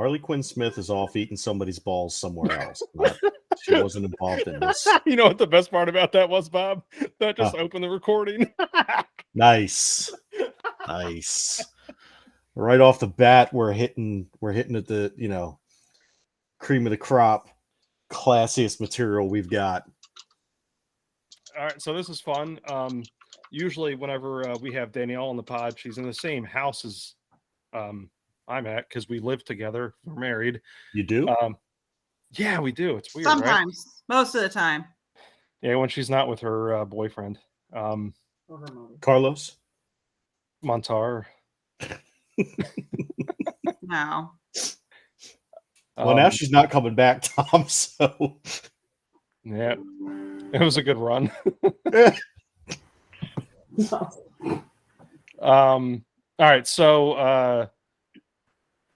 Harley Quinn Smith is off eating somebody's balls somewhere else. She wasn't involved in this. You know what the best part about that was, Bob? That just opened the recording. Nice. Right off the bat, we're hitting at the, cream of the crop, classiest material we've got. All right, so this is fun. Usually whenever we have Danielle on the pod, she's in the same house as I'm at because we live together. We're married. You do? Yeah, we do. It's weird, sometimes, right? Most of the time. Yeah, when she's not with her boyfriend. Carlos? Montar. No. Well, now she's not coming back, Tom, so... Yeah, it was a good run. All right, so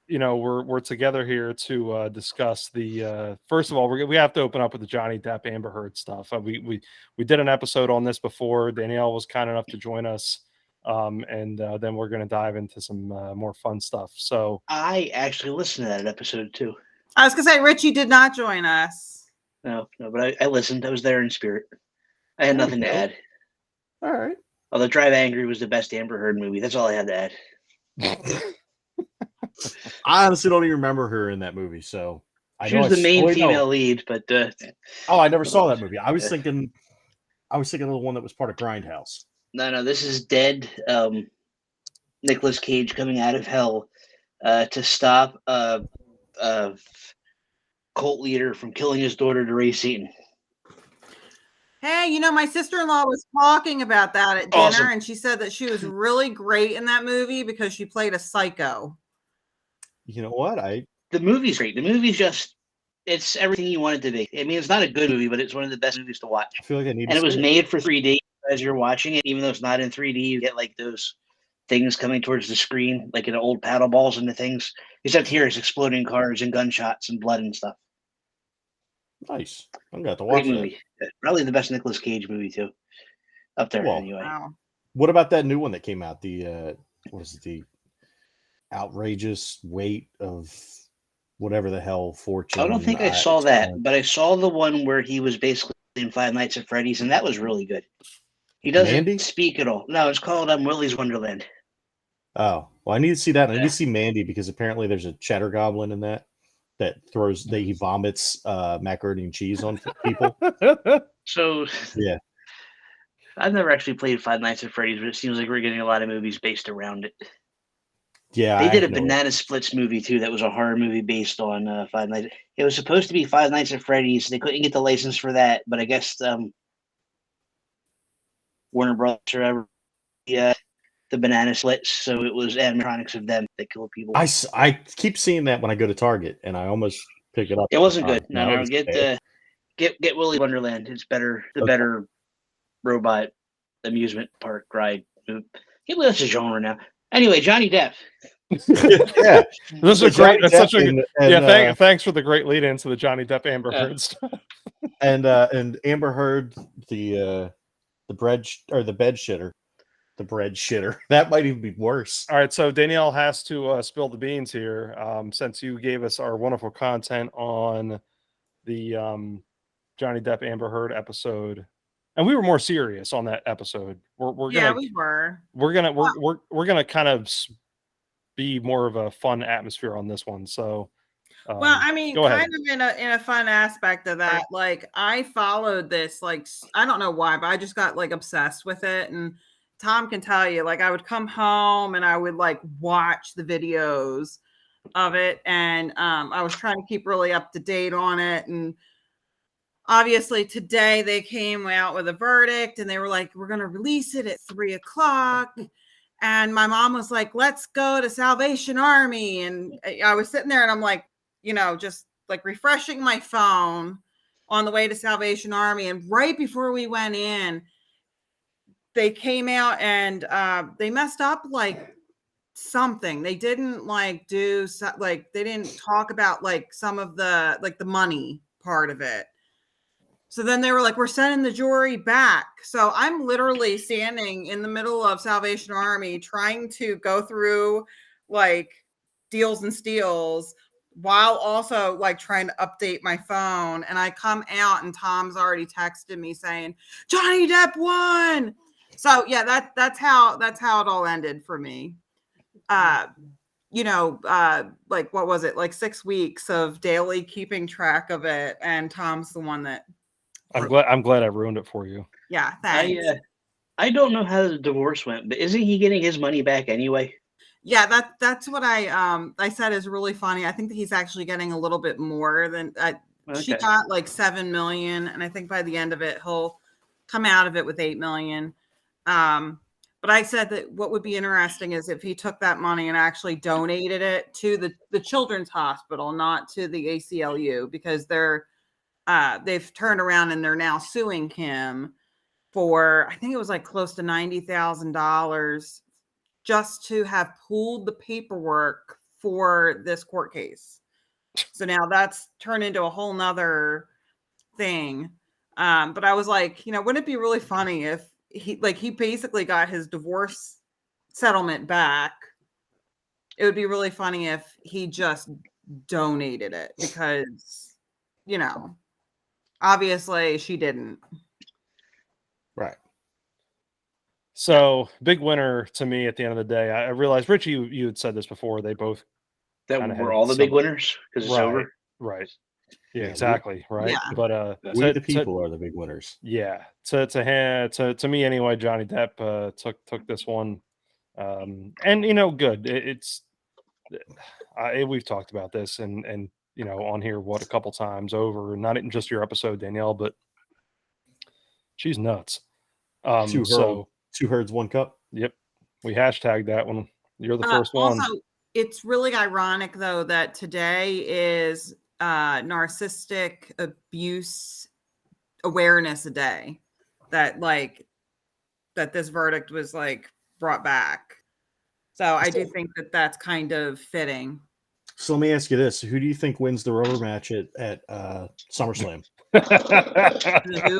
we're together here to discuss the first of all, we have to open up with the Johnny Depp Amber Heard stuff. We did an episode on this before. Danielle was kind enough to join us, and then we're going to dive into some more fun stuff. So I actually listened to that episode too. I was gonna say Richie did not join us. No, but I listened. I was there in spirit. I had nothing to add. All right. Although Drive Angry was the best Amber Heard movie. That's all I have to add. I honestly don't even remember her in that movie, so she was the main female lead, but I never saw that movie. I was thinking of the one that was part of Grindhouse. No, this is dead. Nicolas Cage coming out of hell to stop a cult leader from killing his daughter to raise Satan. Hey, my sister-in-law was talking about that at dinner, and she said that she was really great in that movie because she played a psycho. You know what? The movie's great. The movie's it's everything you want it to be. I mean, it's not a good movie, but it's one of the best movies to watch. I feel like I need. And it was made for 3D. As you're watching it, even though it's not in 3D, you get like those things coming towards the screen, like in old paddle balls and the things. Except here, it's exploding cars and gunshots and blood and stuff. Nice. I'm going to watch Great movie. Probably the best Nicolas Cage movie too. Up there anyway. Wow. What about that new one that came out? The the outrageous weight of whatever the hell fortune. I don't think I saw that, but I saw the one where he was basically in Five Nights at Freddy's, and that was really good. He doesn't speak at all. No, it's called Willy's Wonderland. Oh, well, I need to see that. I need to see Mandy because apparently there's a cheddar goblin in that he vomits macaroni and cheese on people. So yeah, I've never actually played Five Nights at Freddy's, but it seems like we're getting a lot of movies based around it. Yeah, they did a Banana Splits movie too. That was a horror movie based on Five Nights. It was supposed to be Five Nights at Freddy's. They couldn't get the license for that, but I guess Warner Brothers or whatever, the Banana Splits. So it was animatronics of them that killed people. I keep seeing that when I go to Target, and I almost pick it up. It wasn't good. No, get Willy's Wonderland. It's better. The better robot amusement park ride. That's a genre now. Anyway, Johnny Depp. Yeah, this is great. That's such a thanks for the great lead into the Johnny Depp Amber Heard stuff. And Amber Heard, the bed shitter. The bread shitter. That might even be worse. All right, so Danielle has to spill the beans here, since you gave us our wonderful content on the Johnny Depp Amber Heard episode, and we were more serious on that episode. We're gonna kind of be more of a fun atmosphere on this one. So, well, I mean, kind of in a fun aspect of that, like I followed this, like I don't know why, but I just got like obsessed with it. And Tom can tell you, like I would come home and I would like watch the videos of it, and I was trying to keep really up to date on it. And obviously today they came out with a verdict, and they were like, we're going to release it at 3:00. And my mom was like, let's go to Salvation Army. And I was sitting there and I'm like, just like refreshing my phone on the way to Salvation Army. And right before we went in, they came out and they messed up like something. They didn't like they didn't talk about like some of the like the money part of it. So then they were like, we're sending the jury back. So I'm literally standing in the middle of Salvation Army trying to go through like deals and steals while also like trying to update my phone. And I come out and Tom's already texted me saying, Johnny Depp won. So yeah, that's how it all ended for me. Like what was it? Like 6 weeks of daily keeping track of it. And Tom's the one that I'm glad I ruined it for you. Yeah, thanks. I don't know how the divorce went, but isn't he getting his money back anyway? Yeah, that's what I said is really funny. I think that he's actually getting a little bit more than she got like 7 million, and I think by the end of it he'll come out of it with 8 million. But I said that what would be interesting is if he took that money and actually donated it to the children's hospital, not to the ACLU, because they've turned around and they're now suing him for, I think it was like close to $90,000 just to have pulled the paperwork for this court case. So now that's turned into a whole nother thing. But I was like, wouldn't it be really funny if he basically got his divorce settlement back? It would be really funny if he just donated it because, obviously she didn't. Right. So big winner to me at the end of the day. I realized, Richie, you had said this before. They both were all the big winners because it's over. Right. Yeah, exactly. Right. Yeah. But we the people are the big winners. Yeah. To me anyway, Johnny Depp took this one, and good. We've talked about this and on here a couple times over, not in just your episode, Danielle, but she's nuts. Two herds, one cup. Yep. We hashtagged that one. You're the first one. Also, it's really ironic, though, that today is narcissistic abuse awareness day. That this verdict was brought back. So I do think that that's kind of fitting. So let me ask you this: who do you think wins the rubber match at SummerSlam? Who?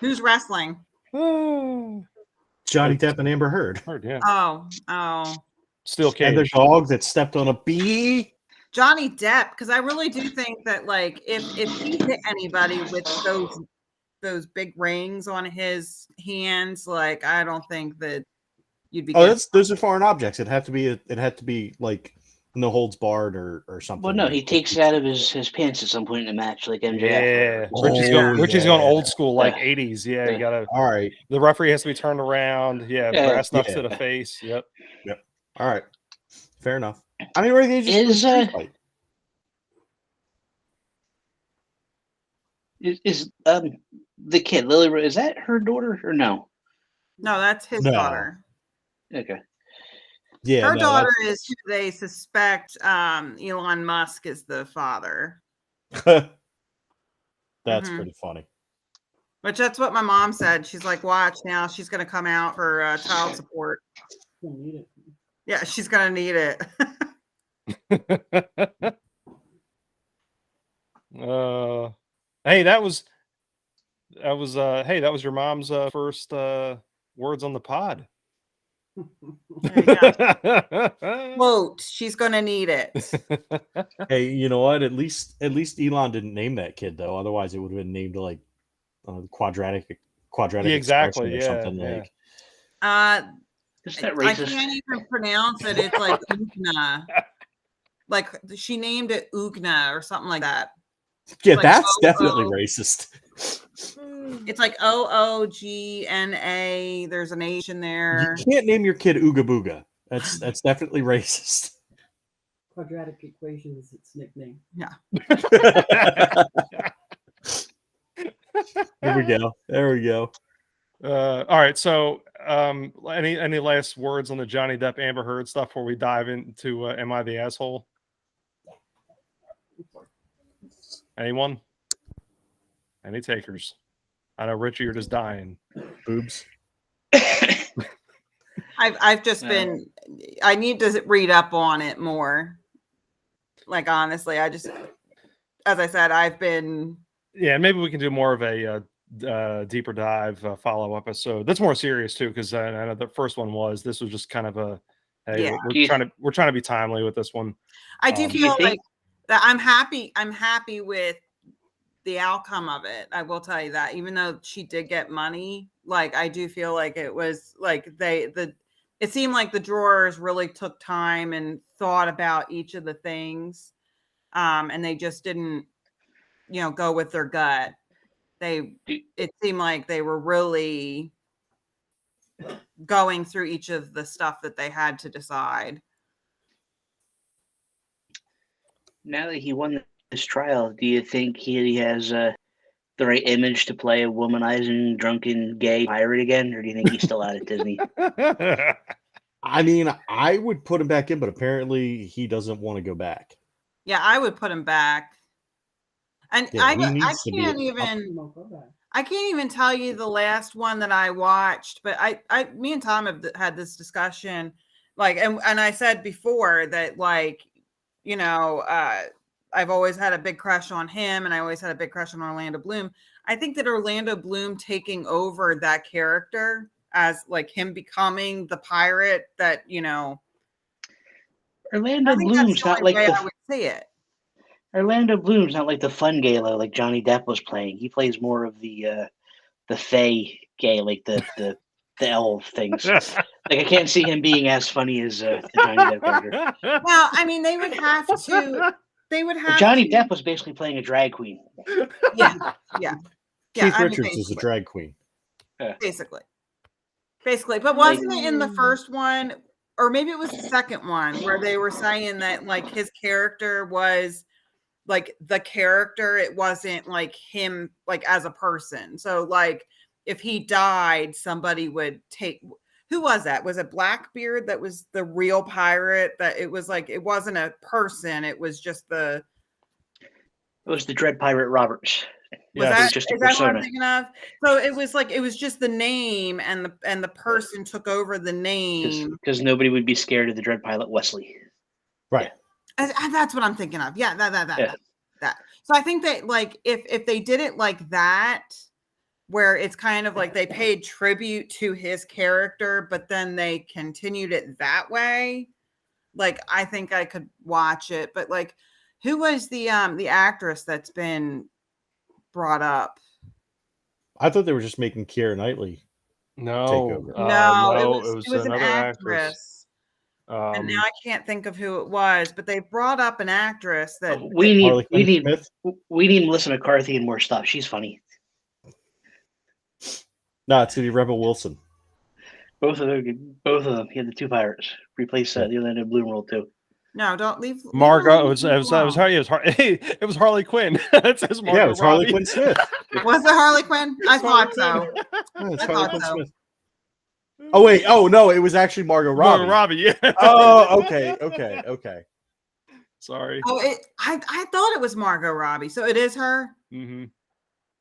Who's wrestling? Johnny Depp and Amber Heard. Yeah. Oh. Still cage. And the dog that stepped on a bee. Johnny Depp, because I really do think that if he hit anybody with those big rings on his hands, I don't think that you'd be. Those are foreign objects. It had to be like no holds barred or something. Well, no, he takes it out of his pants at some point in the match, like MJF. Yeah, Richie's going old school, 80s. Yeah, you gotta. All right. The referee has to be turned around. Yeah, brass knucks to the face. Yep. All right. Fair enough. I mean, they just is the kid Lily? Is that her daughter or no? No, that's his daughter. Okay. Yeah, her daughter is who they suspect Elon Musk is the father. That's pretty funny. Which that's what my mom said. She's like, watch now. She's going to come out for child support. Yeah, she's going to need it. Hey, that was your mom's first words on the pod. Quote, she's gonna need it. Hey, you know what? At least Elon didn't name that kid though. Otherwise, it would have been named quadratic. Yeah, exactly. Or something like. Is that racist? I can't even pronounce it. It's like Ugna. Like she named it Ugna or something like that. Yeah, that's definitely racist. It's like OOGNA. There's an H in there. You can't name your kid Ooga Booga. That's definitely racist. Quadratic equation is its nickname. Yeah. There we go. All right. So, any last words on the Johnny Depp Amber Heard stuff before we dive into Am I the Asshole? Anyone? Any takers? I know, Richie, you're just dying. Boobs. I've just been. I need to read up on it more. Honestly, I just, as I said, I've been. Yeah, maybe we can do more of a deeper dive follow-up episode. That's more serious too, because I know the first one was. This was just kind of a Hey, Yeah. we're trying to be timely with this one. I do feel like that I'm happy with the outcome of it. I will tell you that, even though she did get money, like I do feel like it was like it seemed like the drawers really took time and thought about each of the things. And they just didn't, go with their gut. It seemed like they were really going through each of the stuff that they had to decide. Now that he won this trial, do you think he has the right image to play a womanizing, drunken, gay pirate again, or do you think he's still out at Disney? I mean, I would put him back in, but apparently he doesn't want to go back. Yeah, I would put him back. And Yeah, I can't even tell you the last one that I watched, but me and Tom have had this discussion, like, and I said before that, like, I've always had a big crush on him, and I always had a big crush on Orlando Bloom. I think that Orlando Bloom taking over that character as like him becoming the pirate that, Orlando Bloom's not like I would see it. Orlando Bloom's not like the fun gala like Johnny Depp was playing. He plays more of the Fae gay, like the elf things. Like I can't see him being as funny as the Johnny Depp character. Well, I mean, they would have to. Johnny Depp was basically playing a drag queen. Yeah. Keith Richards is a drag queen. Basically. But wasn't it in the first one, or maybe it was the second one, where they were saying that like his character was like the character, it wasn't like him like as a person. So like if he died, somebody would take. Who was that? Was it Blackbeard that was the real pirate? That it was like it wasn't a person, it was just it was the Dread Pirate Roberts. Is that what I'm thinking of? So it was like it was just the name, and the person took over the name because nobody would be scared of the Dread Pilot Wesley. Right. That's what I'm thinking of. Yeah, that. So I think that like if they did it like that, where it's kind of like they paid tribute to his character, but then they continued it that way, like I think I could watch it. But like, who was the actress that's been brought up? I thought they were just making Keira Knightley take over. No, it was another actress. And now I can't think of who it was, but they brought up an actress that we need Melissa McCarthy and more stuff. She's funny. No, it's gonna be Rebel Wilson. Both of them. He had the two pirates replace the Orlando Bloom role too. No, don't leave. Margot. It was Harley Quinn. It says Margot. Yeah, it was Harley Quinn Smith. Was it Harley Quinn? I thought so. Yeah, it's Harley Quinn Smith. Oh wait! Oh no! It was actually Margot Robbie. Margot Robbie, yeah. Oh, okay. Sorry. Oh, I thought it was Margot Robbie. So it is her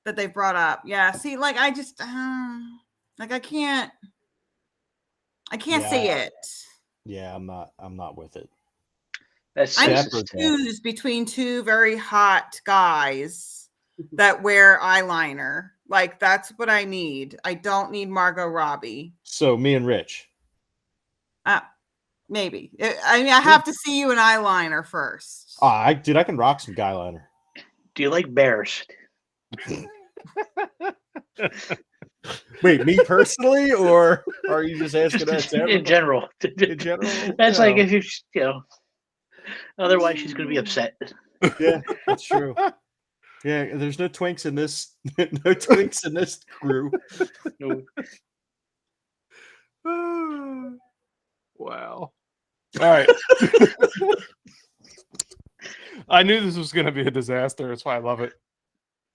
that they've brought up. Yeah. See, like I just like I can't see it. Yeah, I'm not with it. I'm confused between two very hot guys that wear eyeliner. Like that's what I need. I don't need Margot Robbie. So me and Rich. Maybe. I mean, I have to see you in eyeliner first. I can rock some guyliner. Do you like bears? Wait, me personally, or are you just asking us in general? In general, that's like if you otherwise she's going to be upset. Yeah, that's true. Yeah, there's no twinks in this. No twinks in this crew. No. Wow. All right. I knew this was going to be a disaster. That's why I love it.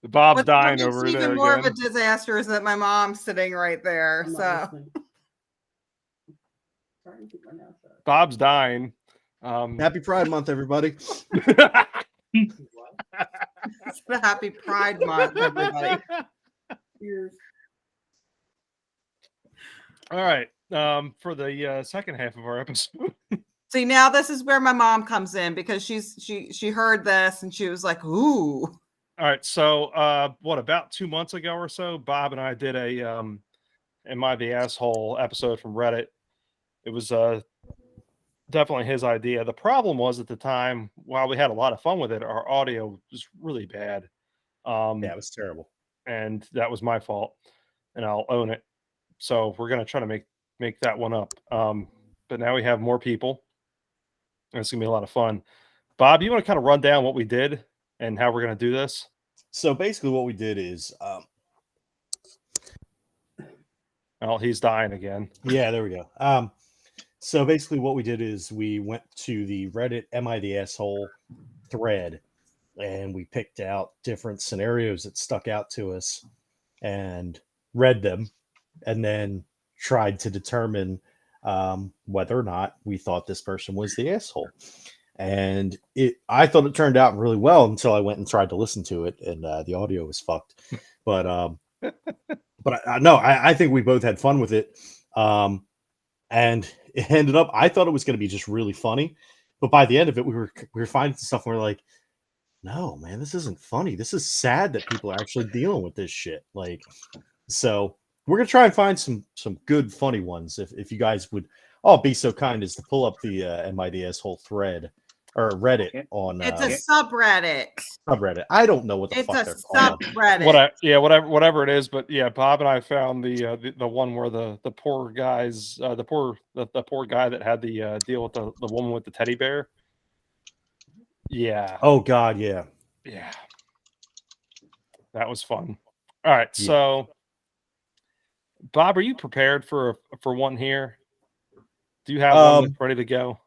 Bob's dying over there. Even more of a disaster is that my mom's sitting right there. So Bob's dying. Happy Pride Month, everybody. Happy Pride Month, everybody. Cheers. All right. For the second half of our episode. See, now this is where my mom comes in because she heard this and she was like, "Ooh." All right. So, about 2 months ago or so, Bob and I did a "Am I the Asshole" episode from Reddit. It was definitely his idea. The problem was at the time, while we had a lot of fun with it, our audio was really bad. Yeah, it was terrible. And that was my fault, and I'll own it. So we're gonna try to make that one up. But now we have more people, and it's gonna be a lot of fun. Bob, you want to kind of run down what we did and how we're gonna do this? So basically, what we did is, Oh, he's dying again. yeah, there we go. So basically, what we did is we went to the Reddit "Am I the Asshole" thread, and we picked out different scenarios that stuck out to us, and read them, and then tried to determine whether or not we thought this person was the asshole. And I thought it turned out really well until I went and tried to listen to it, and the audio was fucked. But I think we both had fun with it. And it ended up, I thought it was going to be just really funny, but by the end of it, we were finding stuff and we're like, no, man, this isn't funny. This is sad that people are actually dealing with this shit. Like, so we're gonna try and find some good funny ones. If you guys would all be so kind as to pull up the Am I the Asshole thread or Reddit on it's a subreddit. Subreddit. I don't know what the fuck they're called. Subreddit. Whatever it is, but yeah, Bob and I found the one where the poor guys, the poor guy that had the deal with the woman with the teddy bear. Yeah. Oh God, yeah. Yeah. That was fun. All right, Yeah. So Bob, are you prepared for one here? Do you have one that's ready to go?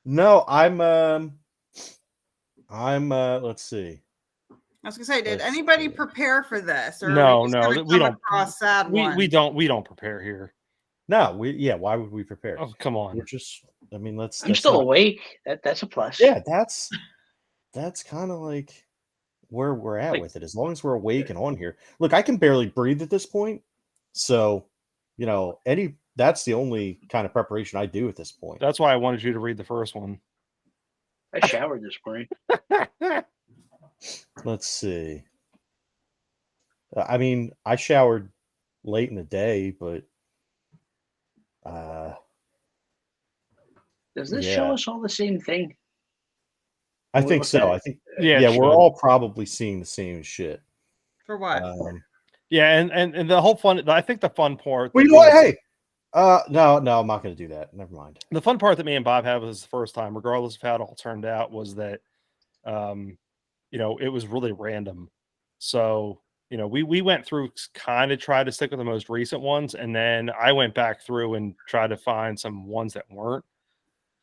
No, I'm let's see. I was gonna say, did anybody prepare for this? Or No, we don't. We don't prepare here. No, why would we prepare? Oh, come on. We're just, I mean, I'm still awake. That's a plus. Yeah, that's kind of like where we're at with it. As long as we're awake and on here. Look, I can barely breathe at this point. So, that's the only kind of preparation I do at this point. That's why I wanted you to read the first one. I showered this morning. Let's see. I mean, I showered late in the day, but does this show us all the same thing? I think so. I think we're all probably seeing the same shit. For what? Yeah, and the whole fun. I think the fun part. Well, you know what? Hey, no, I'm not going to do that. Never mind. The fun part that me and Bob had was the first time, regardless of how it all turned out, was that, it was really random. So, we went through, kind of tried to stick with the most recent ones, and then I went back through and tried to find some ones that weren't.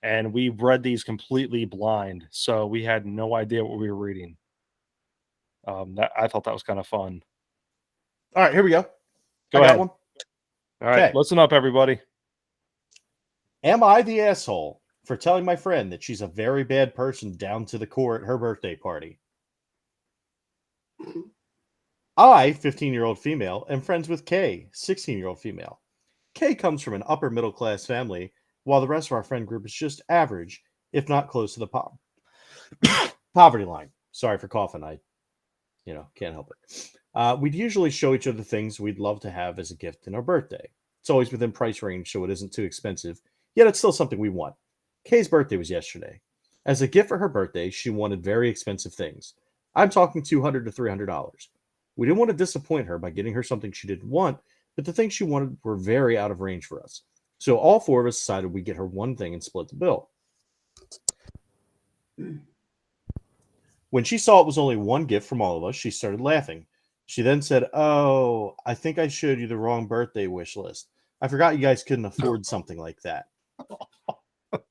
And we read these completely blind, so we had no idea what we were reading. I thought that was kind of fun. All right, here we go. Go ahead. One. All right, listen up, everybody. Am I the asshole for telling my friend that she's a very bad person down to the core at her birthday party? I, 15-year-old female, am friends with Kay, 16-year-old female. Kay comes from an upper middle class family, while the rest of our friend group is just average, if not close to the poverty line. Sorry for coughing. I can't help it. We'd usually show each other things we'd love to have as a gift in our birthday. It's always within price range, so it isn't too expensive, yet it's still something we want. Kay's birthday was yesterday. As a gift for her birthday, she wanted very expensive things. I'm talking $200 to $300. We didn't want to disappoint her by getting her something she didn't want, but the things she wanted were very out of range for us. So all four of us decided we'd get her one thing and split the bill. When she saw it was only one gift from all of us, she started laughing. She then said, "Oh, I think I showed you the wrong birthday wish list. I forgot you guys couldn't afford something like that."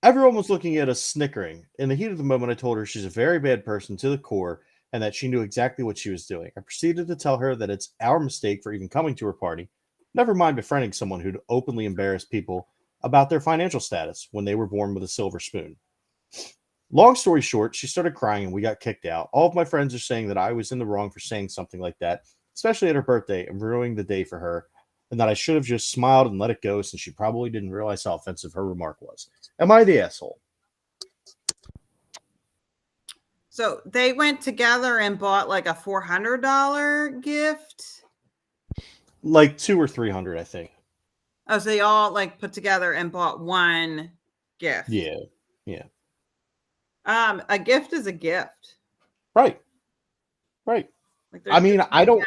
Everyone was looking at us snickering. In the heat of the moment, I told her she's a very bad person to the core and that she knew exactly what she was doing. I proceeded to tell her that it's our mistake for even coming to her party, never mind befriending someone who'd openly embarrass people about their financial status when they were born with a silver spoon. Long story short, she started crying and we got kicked out. All of my friends are saying that I was in the wrong for saying something like that, especially at her birthday, and ruining the day for her, and that I should have just smiled and let it go since she probably didn't realize how offensive her remark was. Am I the asshole? So they went together and bought like a $400 gift? Like $200 or $300, I think. Oh, so they all like put together and bought one gift. Yeah. A gift is a gift. Right. Right. Like I mean, I don't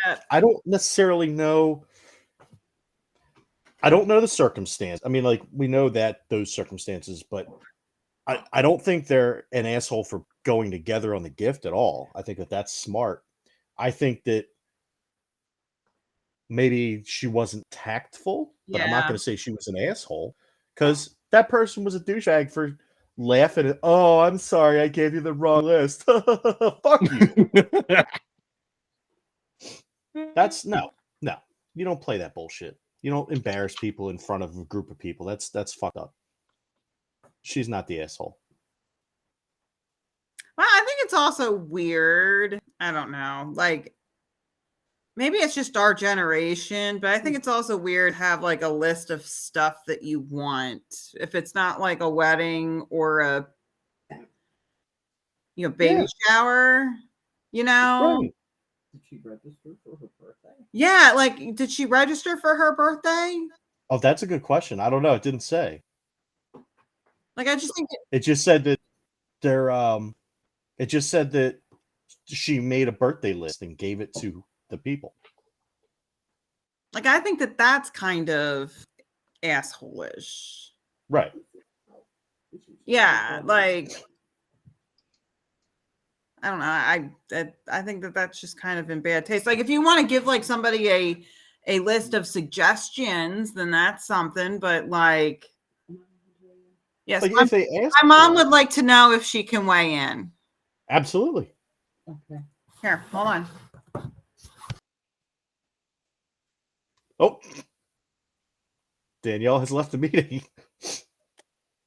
necessarily know. I don't know the circumstance. I mean, like, we know that those circumstances, but I don't think they're an asshole for going together on the gift at all. I think that that's smart. I think that maybe she wasn't tactful, but I'm not going to say she was an asshole, because that person was a douchebag for laughing at, oh, I'm sorry, I gave you the wrong list. Fuck you. That's no. You don't play that bullshit. You don't embarrass people in front of a group of people. That's fucked up. She's not the asshole. Well, I think it's also weird. I don't know. Like, maybe it's just our generation, but I think it's also weird to have like a list of stuff that you want. If it's not like a wedding or a baby shower, Right. Did she register for her birthday? Yeah, like, did she register for her birthday? Oh, that's a good question. I don't know. It didn't say. Like, I just think it just said that it just said that she made a birthday list and gave it to the people. Like, I think that that's kind of asshole-ish. Right. Yeah, like, I don't know. I think that that's just kind of in bad taste. Like, if you want to give like somebody a list of suggestions, then that's something. But like, yes, like if they ask, my mom would like to know if she can weigh in. Absolutely. Okay. Here, hold on. Oh, Danielle has left the meeting.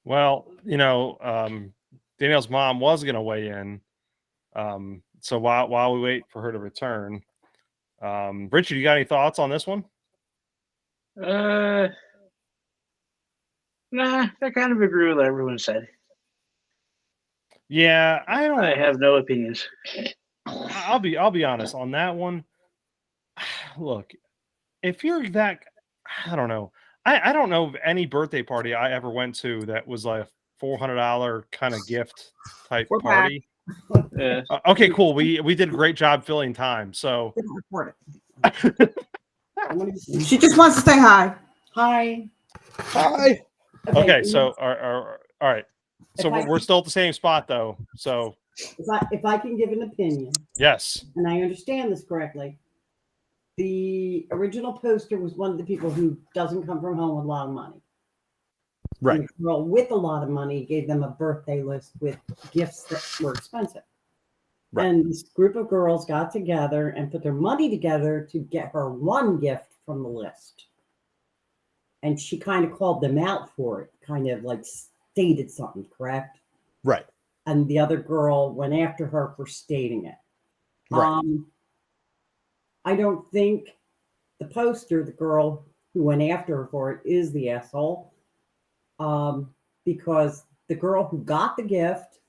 Well, Danielle's mom was going to weigh in. So while we wait for her to return, Richard, you got any thoughts on this one? Nah, I kind of agree with what everyone said. Yeah, I have no opinions. I'll be honest on that one. Look, if you're that, I don't know. I don't know of any birthday party I ever went to that was like a $400 kind of gift type party. Yeah. Okay, cool. We did a great job filling time. So report it. She just wants to say hi. Hi. Okay, so all right. So we're still at the same spot though. So if I can give an opinion. Yes. And I understand this correctly. The original poster was one of the people who doesn't come from home with a lot of money. Right. And the girl with a lot of money gave them a birthday list with gifts that were expensive. Right. And this group of girls got together and put their money together to get her one gift from the list. And she kind of called them out for it, kind of like stated something, correct? Right. And the other girl went after her for stating it. Right. I don't think the poster, the girl who went after her for it, is the asshole. Because the girl who got the gift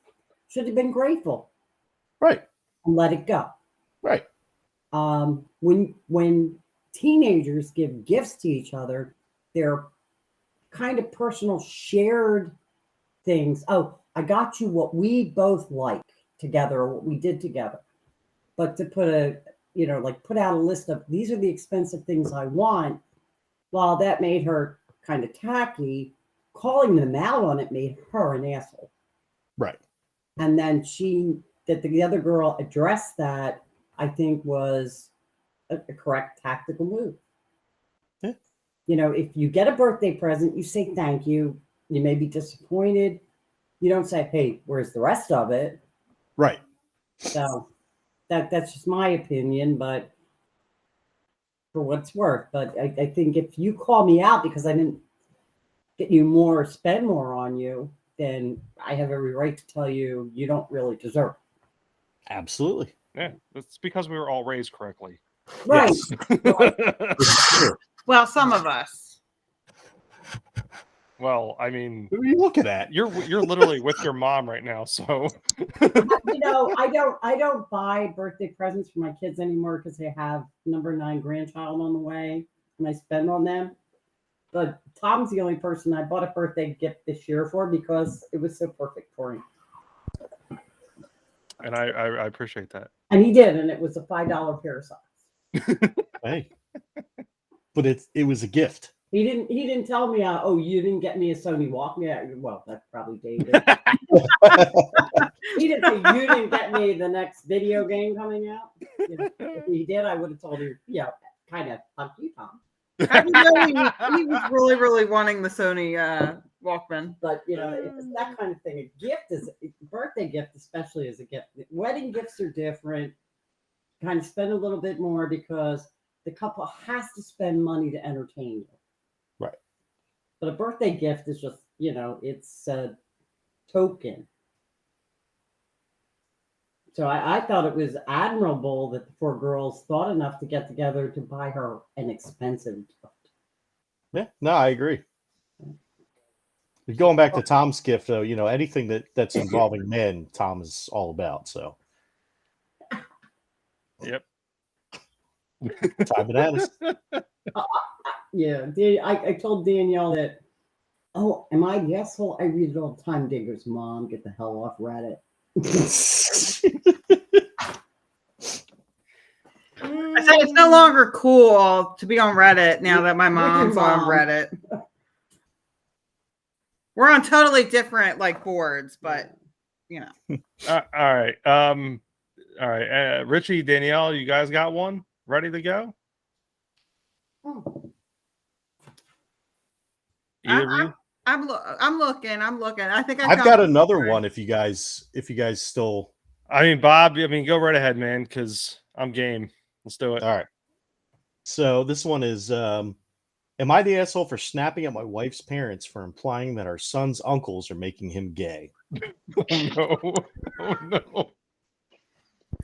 should have been grateful. Right. And let it go. Right. When teenagers give gifts to each other, they're kind of personal shared things. Oh, I got you what we both like together, or what we did together. But to put put out a list of these are the expensive things I want, while that made her kind of tacky, calling them out on it made her an asshole. Right. And then the other girl addressed that, I think was a correct tactical move. Yeah. If you get a birthday present, you say thank you. You may be disappointed. You don't say, hey, where's the rest of it? Right. So that's just my opinion, but for what it's worth. But I think if you call me out because I didn't get you more, spend more on you, then I have every right to tell you you don't really deserve it. Absolutely. Yeah, that's because we were all raised correctly. Right. Yes. Well, some of us. Well, I mean, who are you looking at? You're literally with your mom right now, so I don't buy birthday presents for my kids anymore because they have number 9 grandchild on the way, and I spend on them. But Tom's the only person I bought a birthday gift this year for because it was so perfect for him. And I appreciate that. And he did, and it was a $5 pair of socks. Hey, but it was a gift. He didn't tell me, oh, you didn't get me a Sony Walkman. Yeah, well, that's probably dated. He didn't say you didn't get me the next video game coming out. You know, if he did, I would have told you, yeah, kind of fuck you, Tom. I know he was really, really wanting the Sony Walkman. But you know, it's that kind of thing. A gift is a birthday gift, especially as a gift. Wedding gifts are different. Kind of spend a little bit more because the couple has to spend money to entertain you. Right. But a birthday gift is just, you know, it's a token. So I thought it was admirable that the 4 girls thought enough to get together to buy her an expensive gift. Yeah, no, I agree. Going back to Tom's gift, though, you know, anything that's involving men, Tom is all about. So, yep. Time bananas. Yeah, I told Danielle that, oh, am I the asshole? I read it all the time. Dave goes, Mom, get the hell off Reddit. I said it's no longer cool to be on Reddit now that my mom's on Reddit. We're on totally different like boards, but you know. All right. Richie, Danielle, you guys got one ready to go? Either of you? I'm looking. I think I've got another one. If you guys still, I mean, Bob, go right ahead, man, because I'm game. Let's do it. All right. So this one is, am I the asshole for snapping at my wife's parents for implying that our son's uncles are making him gay? Oh no! Oh no!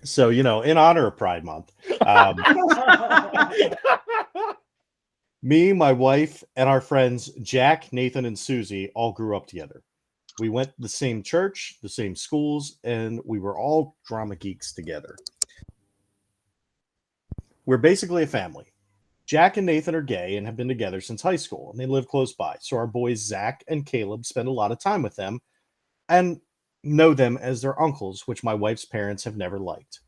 So, you know, in honor of Pride Month, me, my wife, and our friends Jack, Nathan, and Susie all grew up together. We went to the same church, the same schools, and we were all drama geeks together. We're basically a family. Jack and Nathan are gay and have been together since high school, and they live close by. So our boys Zach and Caleb spend a lot of time with them and know them as their uncles, which my wife's parents have never liked.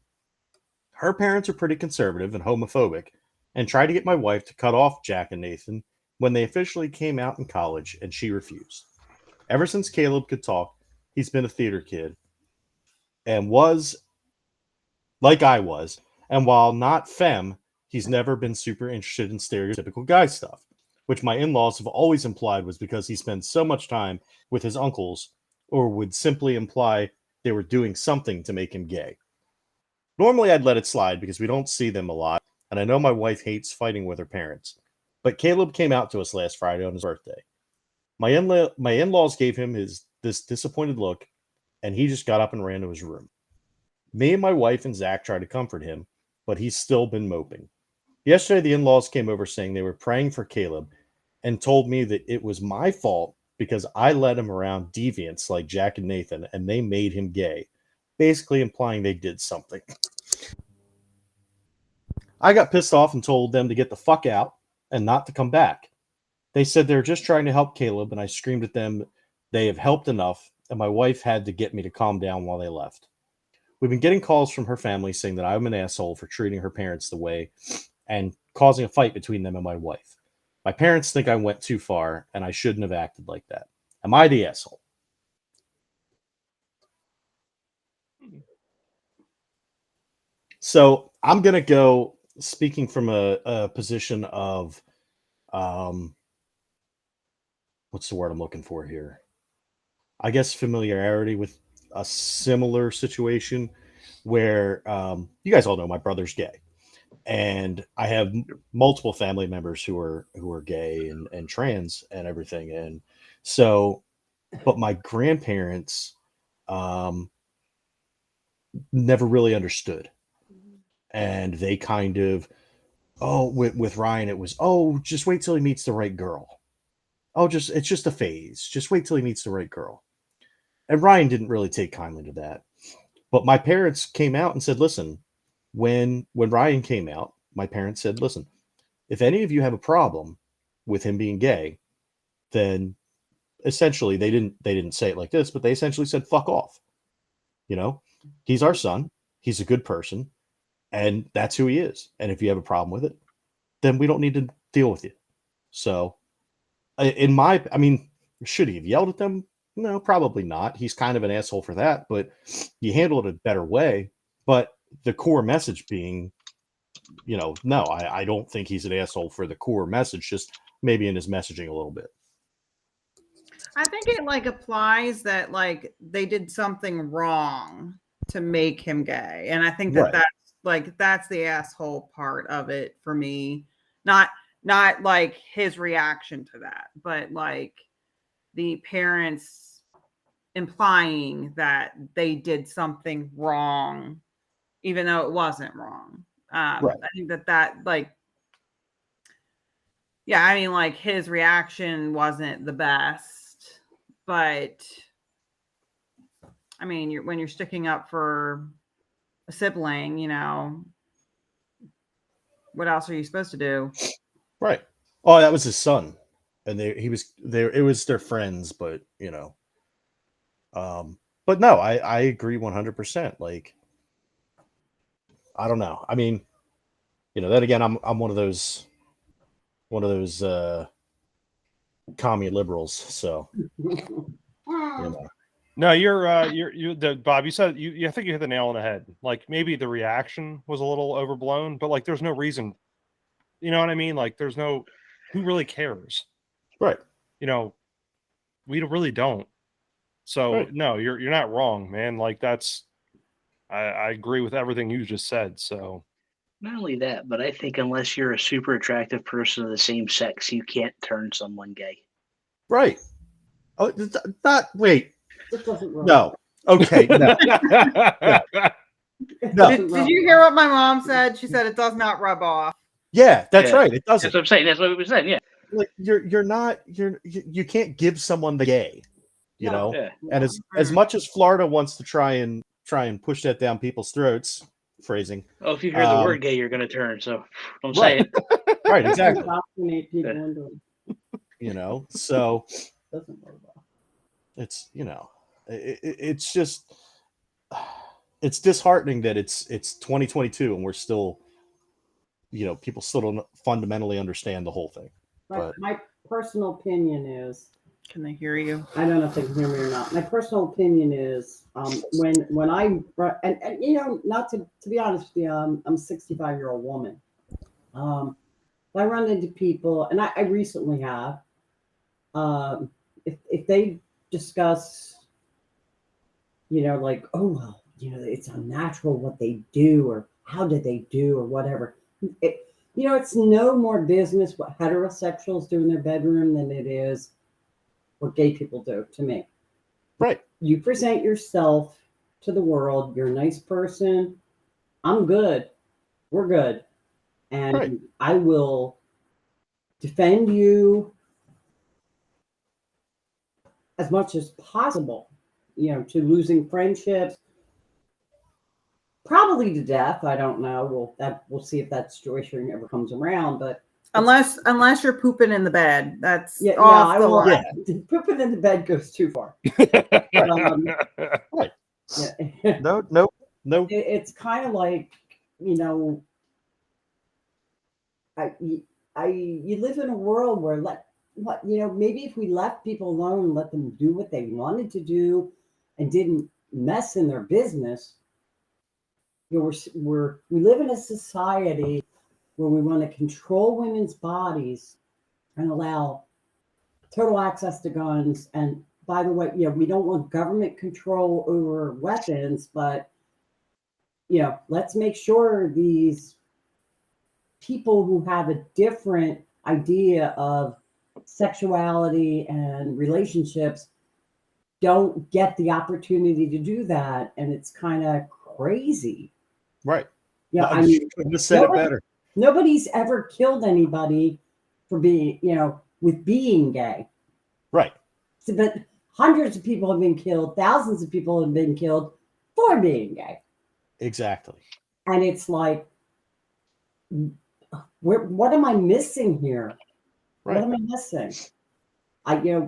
Her parents are pretty conservative and homophobic, and tried to get my wife to cut off Jack and Nathan when they officially came out in college, and she refused. Ever since Caleb could talk, he's been a theater kid and was like I was, and while not femme, he's never been super interested in stereotypical guy stuff, which my in-laws have always implied was because he spends so much time with his uncles, or would simply imply they were doing something to make him gay. Normally I'd let it slide because we don't see them a lot, and I know my wife hates fighting with her parents. But Caleb came out to us last Friday on his birthday. My in-laws gave him this disappointed look, and he just got up and ran to his room. Me and my wife and Zach tried to comfort him, but he's still been moping. Yesterday, the in-laws came over saying they were praying for Caleb and told me that it was my fault because I led him around deviants like Jack and Nathan, and they made him gay, basically implying they did something. I got pissed off and told them to get the fuck out and not to come back. They said they were just trying to help Caleb, and I screamed at them they have helped enough, and my wife had to get me to calm down while they left. We've been getting calls from her family saying that I'm an asshole for treating her parents the way and causing a fight between them and my wife. My parents think I went too far, and I shouldn't have acted like that. Am I the asshole? So I'm going to go, speaking from a position of, what's the word I'm looking for here? I guess familiarity with a similar situation where you guys all know my brother's gay. And I have multiple family members who are gay and trans and everything. And so, but my grandparents never really understood. And they kind of, with Ryan, it was, just wait till he meets the right girl. It's just a phase. Just wait till he meets the right girl. And Ryan didn't really take kindly to that. But my parents came out and said, listen, when Ryan came out, my parents said, listen, if any of you have a problem, with him being gay, then essentially they didn't say it like this, but they essentially said, fuck off. You know, he's our son. He's a good person. And that's who he is. And if you have a problem with it, then we don't need to deal with you. So I mean, should he have yelled at them? No, probably not. He's kind of an asshole for that, but you handle it a better way. But the core message being, no, I don't think he's an asshole for the core message, just maybe in his messaging a little bit. I think it like applies that like they did something wrong to make him gay. And I think that that's the asshole part of it for me. Not like his reaction to that, but like the parents implying that they did something wrong, even though it wasn't wrong. I think that like, yeah, I mean, like his reaction wasn't the best, but I mean, when you're sticking up for a sibling, what else are you supposed to do? Right. Oh, that was his son, and he was there. It was their friends, but but no, I agree 100%. Like, I don't know. I mean, then again, I'm one of those commie liberals. So, No, you're Bob. You said I think you hit the nail on the head. Like maybe the reaction was a little overblown, but like there's no reason. You know what I mean? Like there's no, who really cares? Right. We really don't. So no, you're not wrong, man. Like I agree with everything you just said. So not only that, but I think unless you're a super attractive person of the same sex, you can't turn someone gay. Right. Oh, wait. No. Okay. No. No. Did you hear what my mom said? She said it does not rub off. Yeah, that's right. It doesn't. That's what I'm saying. That's what we were saying. Yeah. Like you can't give someone the gay, know. Yeah. And as much as Florida wants to try and push that down people's throats, phrasing. Oh, if you hear the word gay, you're going to turn. So don't say it. Right. Exactly. So it's it's just it's disheartening that it's 2022 and we're still people still don't fundamentally understand the whole thing. But my personal opinion is, can they hear you? I don't know if they can hear me or not. My personal opinion is when I and not to be honest with you, I'm a 65-year-old woman. I run into people, and I recently have. If they discuss, like, oh well, it's unnatural what they do, or how did they do, or whatever. It's no more business what heterosexuals do in their bedroom than it is what gay people do, to me. Right. You present yourself to the world. You're a nice person. I'm good. We're good. And I will defend you as much as possible, to losing friendships, probably to death. I don't know. We'll see if that situation ever comes around. But unless you're pooping in the bed, that's off the line. Pooping in the bed goes too far. Right. Yeah. No. It's kind of like you live in a world where maybe if we left people alone and let them do what they wanted to do and didn't mess in their business. We live in a society where we want to control women's bodies and allow total access to guns. And by the way, we don't want government control over weapons, but let's make sure these people who have a different idea of sexuality and relationships don't get the opportunity to do that. And it's kind of crazy. Right. Yeah. I couldn't have said it better. Nobody's ever killed anybody for being, with being gay. Right. So, but hundreds of people have been killed. Thousands of people have been killed for being gay. Exactly. And it's like, what am I missing here? Right. What am I missing?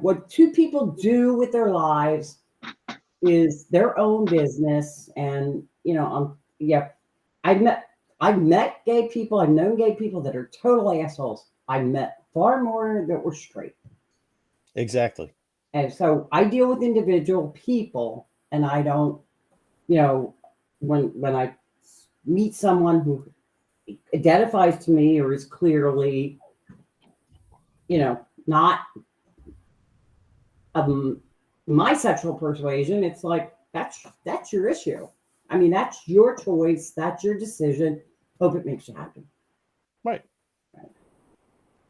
What two people do with their lives is their own business. And, I've met gay people. I've known gay people that are total assholes. I met far more that were straight. Exactly. And so I deal with individual people, and I don't, when I meet someone who identifies to me or is clearly, not my sexual persuasion, it's like that's your issue. I mean, that's your choice. That's your decision. Hope it makes you happy. Right.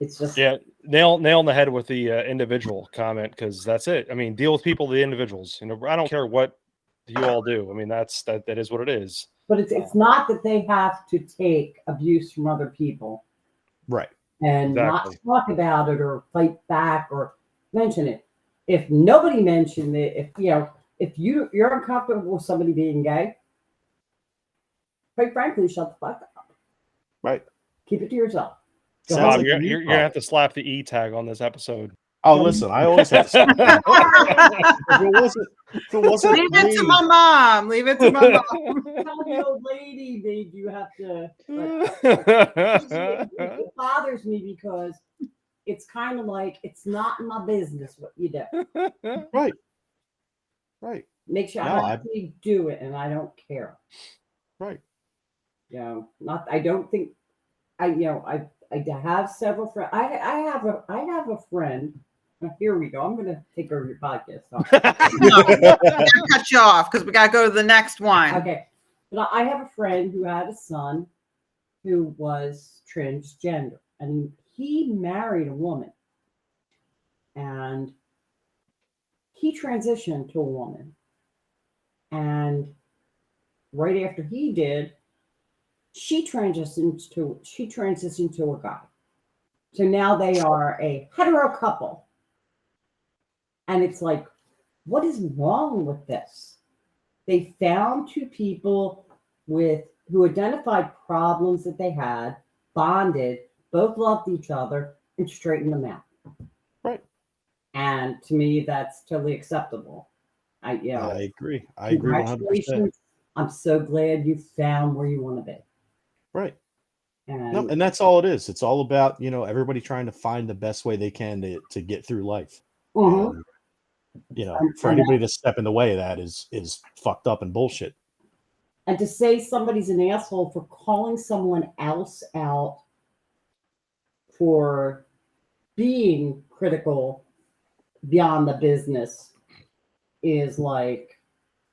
It's just nail on the head with the individual comment, because that's it. I mean, deal with people, the individuals. I don't care what you all do. I mean, that is what it is. But it's not that they have to take abuse from other people, right? And not talk about it or fight back or mention it. If nobody mentioned it, if you're uncomfortable with somebody being gay, quite frankly, shut the fuck up. Right. Keep it to yourself. Bob, you're gonna have to slap the E tag on this episode. Oh, listen, I always have to slap if it wasn't leave it to my mom. Leave it to my mom. The old lady made you have to. It bothers me because it's kind of like it's not my business what you do. Right. Right. Make sure I actually do it, and I don't care. Right. I don't think I have several friends. I have a friend. Here we go. I'm going to take over your podcast. No, I gotta cut you off because we got to go to the next one. Okay. But I have a friend who had a son who was transgender, and he married a woman, and he transitioned to a woman. And right after he did, she transitioned to a guy. So now they are a hetero couple. And it's like, what is wrong with this? They found two people who identified problems that they had, bonded, both loved each other, and straightened them out. Right. And to me, that's totally acceptable. I agree. I agree 100%. I'm so glad you found where you want to be. Right. And that's all it is. It's all about, everybody trying to find the best way they can to get through life. Mm-hmm. For anybody to step in the way of that is fucked up and bullshit. And to say somebody's an asshole for calling someone else out for being critical beyond the business is like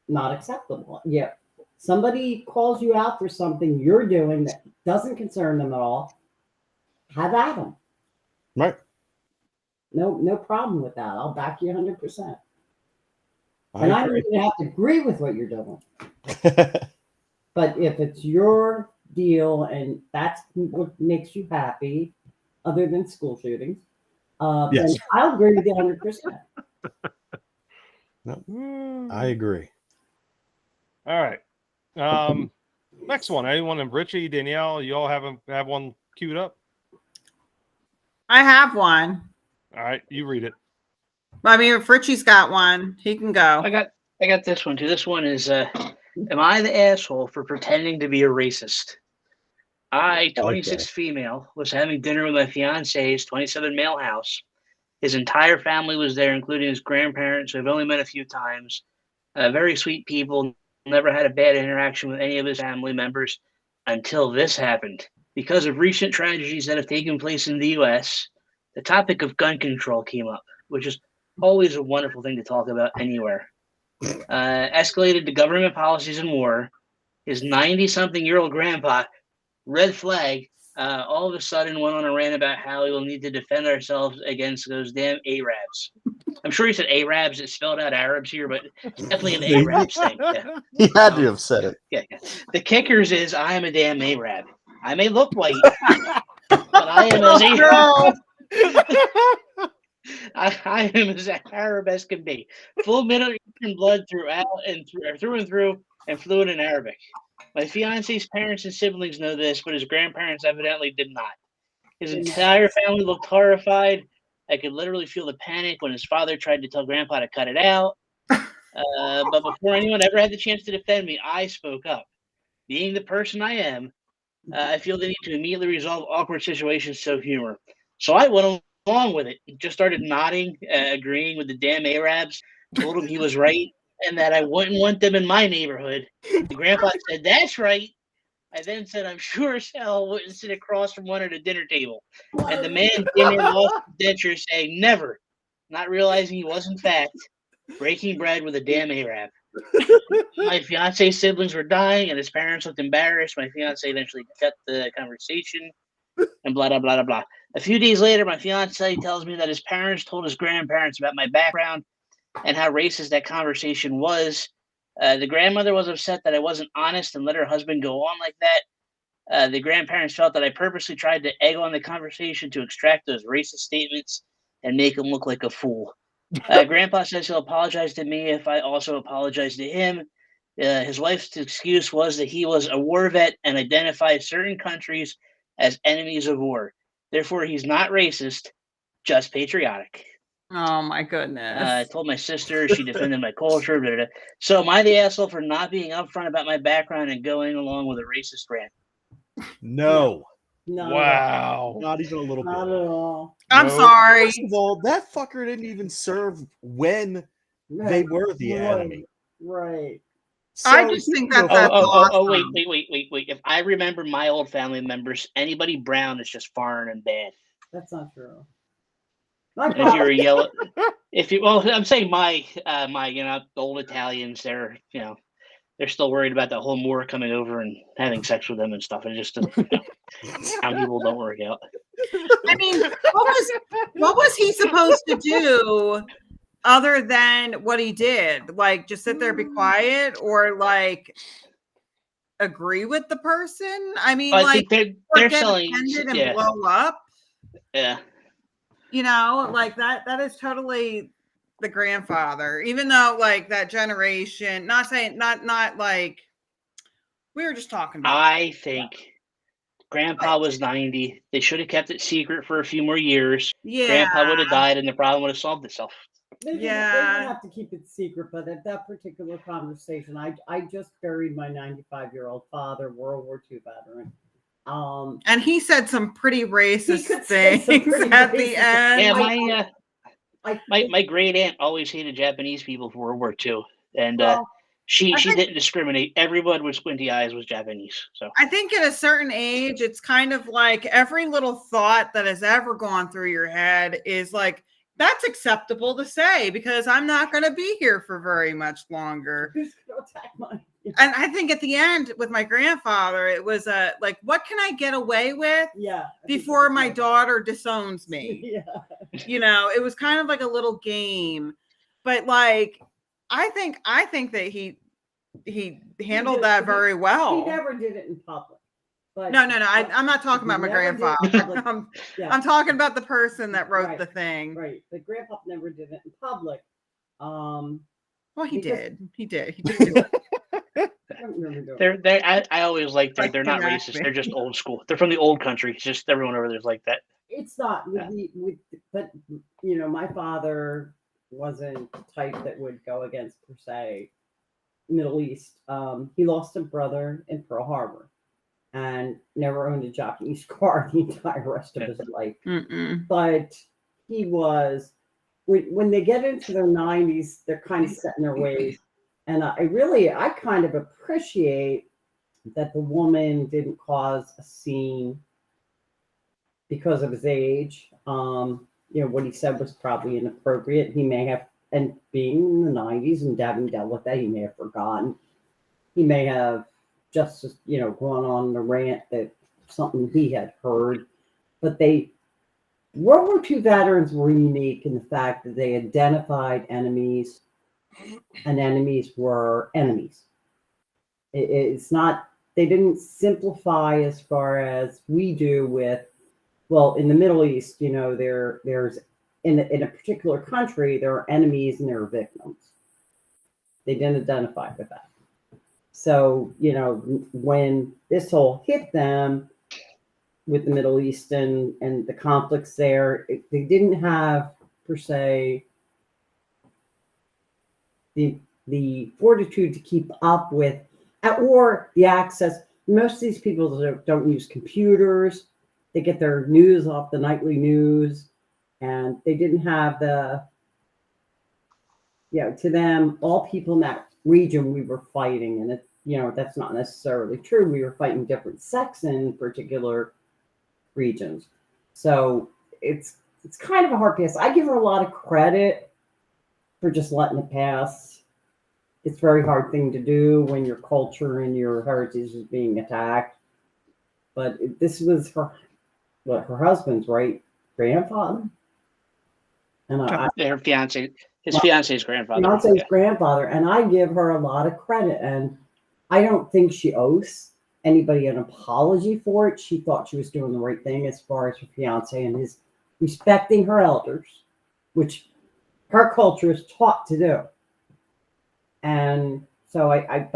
not acceptable. Yeah. Somebody calls you out for something you're doing that doesn't concern them at all. Have at them. Right. No problem with that. I'll back you 100%. And I don't even have to agree with what you're doing. But if it's your deal and that's what makes you happy, other than school shootings, then I'll agree with you 100%. No, I agree. All right. Next one. Anyone? Richie, Danielle, you all have one queued up? I have one. All right, you read it. I mean, if Richie's got one, he can go. I got this one too. This one is am I the asshole for pretending to be a racist? I, 26 female, was having dinner with my fiance's 27 male house. His entire family was there, including his grandparents, who I've only met a few times. Very sweet people. Never had a bad interaction with any of his family members until this happened. Because of recent tragedies that have taken place in the U.S., the topic of gun control came up, which is always a wonderful thing to talk about anywhere. Escalated to government policies and war. His 90-something-year-old grandpa, red flag, all of a sudden went on a rant about how we will need to defend ourselves against those damn Arabs. I'm sure he said Arabs. It's spelled out Arabs here, but it's definitely an Arabs thing. Yeah. He had to have said it. Yeah. The kickers is I am a damn Arab. I may look white, but I am as Arab. I am as Arab as can be. Full Middle Eastern blood through and through, and fluent in Arabic. My fiance's parents and siblings know this, but his grandparents evidently did not. His entire family looked horrified. I could literally feel the panic when his father tried to tell Grandpa to cut it out. But before anyone ever had the chance to defend me, I spoke up. Being the person I am, I feel the need to immediately resolve awkward situations to humor. So I went along with it. Just started nodding, agreeing with the damn Arabs, told him he was right, and that I wouldn't want them in my neighborhood. The grandpa said, "That's right." I then said, "I'm sure as hell wouldn't sit across from one at a dinner table." And the man dimly lost his denture, saying, "Never," not realizing he was, in fact, breaking bread with a damn Arab. My fiance's siblings were dying, and his parents looked embarrassed. My fiance eventually cut the conversation, and blah, blah, blah, blah, blah. A few days later, my fiance tells me that his parents told his grandparents about my background and how racist that conversation was. The grandmother was upset that I wasn't honest and let her husband go on like that. The grandparents felt that I purposely tried to egg on the conversation to extract those racist statements and make him look like a fool. Grandpa says he'll apologize to me if I also apologize to him. His wife's excuse was that he was a war vet and identified certain countries as enemies of war. Therefore, he's not racist, just patriotic. Oh my goodness. I told my sister, she defended my culture. Blah, blah, blah. So am I the asshole for not being upfront about my background and going along with a racist rant? No. No, Wow. Not even a little bit. not at all. I'm No. sorry. First of all, that fucker didn't even serve when they were the enemy. Right. I just think that's awesome. Wait. If I remember my old family members, anybody brown is just foreign and bad. That's not true. And if you're a yellow, I'm saying my the old Italians, they're still worried about the whole Moor coming over and having sex with them and stuff. And just how people don't work out. I mean, what was he supposed to do other than what he did? Like, just sit there, be quiet, or like agree with the person? I mean, I think they're selling and blow up. Yeah. Like that is totally the grandfather, even though like that generation, not like we were just talking about. I think Grandpa was 90. They should have kept it secret for a few more years. Yeah. Grandpa would have died and the problem would have solved itself. They didn't have to keep it secret, but at that particular conversation, I just buried my 95-year-old father, World War II veteran. And he said some pretty racist things at the end. Yeah, my great aunt always hated Japanese people for World War II, and she didn't discriminate. Everyone with squinty eyes was Japanese. So I think at a certain age, it's kind of like every little thought that has ever gone through your head is like, that's acceptable to say because I'm not going to be here for very much longer. And I think at the end with my grandfather, it was like, what can I get away with before my daughter disowns me? Yeah. It was kind of like a little game. But like, I think that he handled that very well. He never did it in public. But no. I'm not talking about my grandfather. I'm talking about the person that wrote the thing. Right. The grandpa never did it in public. Well, he did. He did. I always like that. They're not racist. They're just old school. They're from the old country. It's just everyone over there's like that. It's not. But my father wasn't the type that would go against per se Middle East. He lost a brother in Pearl Harbor and never owned a Japanese car the entire rest of his life. Mm-mm. But he was, when they get into their 90s, they're kind of set in their ways. And I kind of appreciate that the woman didn't cause a scene because of his age. What he said was probably inappropriate. He may have, and being in the 90s and having dealt with that, he may have forgotten. He may have just, gone on the rant that something he had heard. But World War II veterans were unique in the fact that they identified enemies, and enemies were enemies. It's not, they didn't simplify as far as we do with, well, in the Middle East, there's in a particular country, there are enemies and there are victims. They didn't identify with that. So, when this all hit them, with the Middle East and the conflicts there. They didn't have per se the fortitude to keep up with, or the access. Most of these people don't use computers. They get their news off the nightly news, and they didn't have the, to them, all people in that region we were fighting, and that's not necessarily true. We were fighting different sects in particular regions. So it's kind of a hard pass. I give her a lot of credit for just letting it pass. It's a very hard thing to do when your culture and your heritage is being attacked. But this was her husband's grandfather, and her fiance, his fiance's grandfather. Fiance's grandfather, and I give her a lot of credit, and I don't think she owes anybody an apology for it. She thought she was doing the right thing as far as her fiance and his respecting her elders, which her culture is taught to do. And so I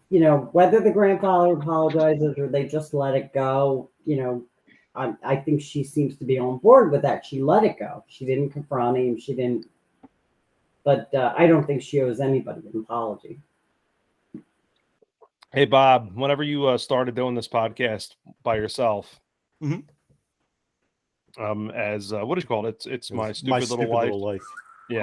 whether the grandfather apologizes or they just let it go, I think she seems to be on board with that. She let it go. She didn't confront him. She didn't, but I don't think she owes anybody an apology. Hey, Bob, whenever you started doing this podcast by yourself, as what do you call it? It's my stupid little life. Yeah.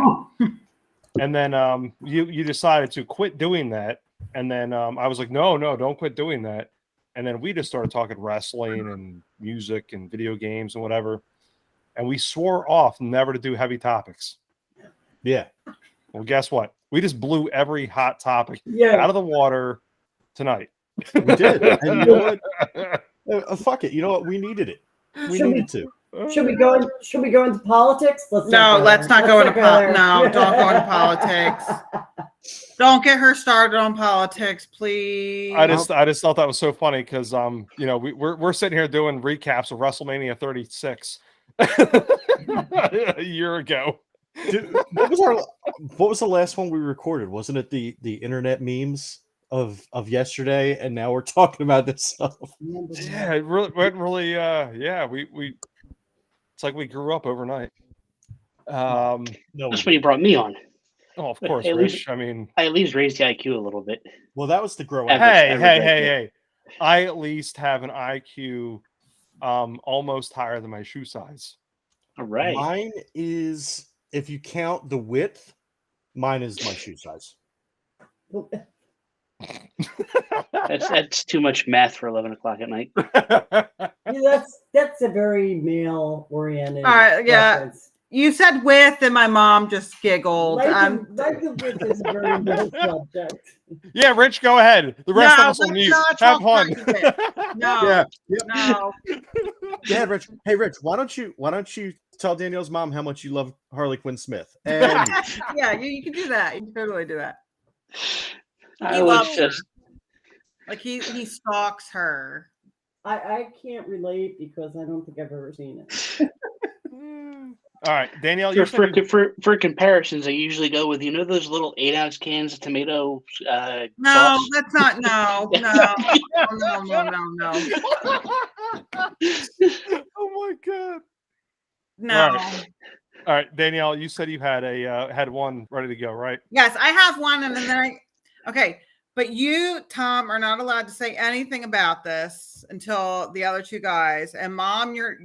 And then you decided to quit doing that. And then I was like, no, don't quit doing that. And then we just started talking wrestling and music and video games and whatever. And we swore off never to do heavy topics. Yeah. Well, guess what? We just blew every hot topic out of the water tonight. We did. And you know what? Fuck it. You know what? We needed it. We needed to. Should we go into politics? Let's not go into politics. No, don't go into politics. Don't get her started on politics, please. I just thought that was so funny because we're sitting here doing recaps of WrestleMania 36 a year ago. Dude, what was the last one we recorded? Wasn't it the internet memes of yesterday? And now we're talking about this stuff. Yeah, it really we it's like we grew up overnight. No, that's when you brought me on. Oh, of course, Rich. I mean, I at least raised the IQ a little bit. Well, that was the grow up. Hey. I at least have an IQ almost higher than my shoe size. All right. Mine is, if you count the width, mine is my shoe size. That's too much math for 11 o'clock at night. That's a very male oriented. All right, yeah. Reference. You said width, and my mom just giggled. Width is a very male subject. Yeah, Rich, go ahead. The rest of us will mute. Have fun. No. Yeah, Rich. Hey, Rich, why don't you tell Danielle's mom how much you love Harley Quinn Smith? And yeah, you can do that. You can totally do that. I was just like he stalks her. I can't relate because I don't think I've ever seen it. All right, Danielle. For comparisons, I usually go with those little 8-ounce cans of tomato. No, sauce? that's not. No. Oh my god. No. All right, Danielle. You said you had one ready to go, right? Yes, I have one, and then okay. But you, Tom, are not allowed to say anything about this until the other two guys. And Mom, you're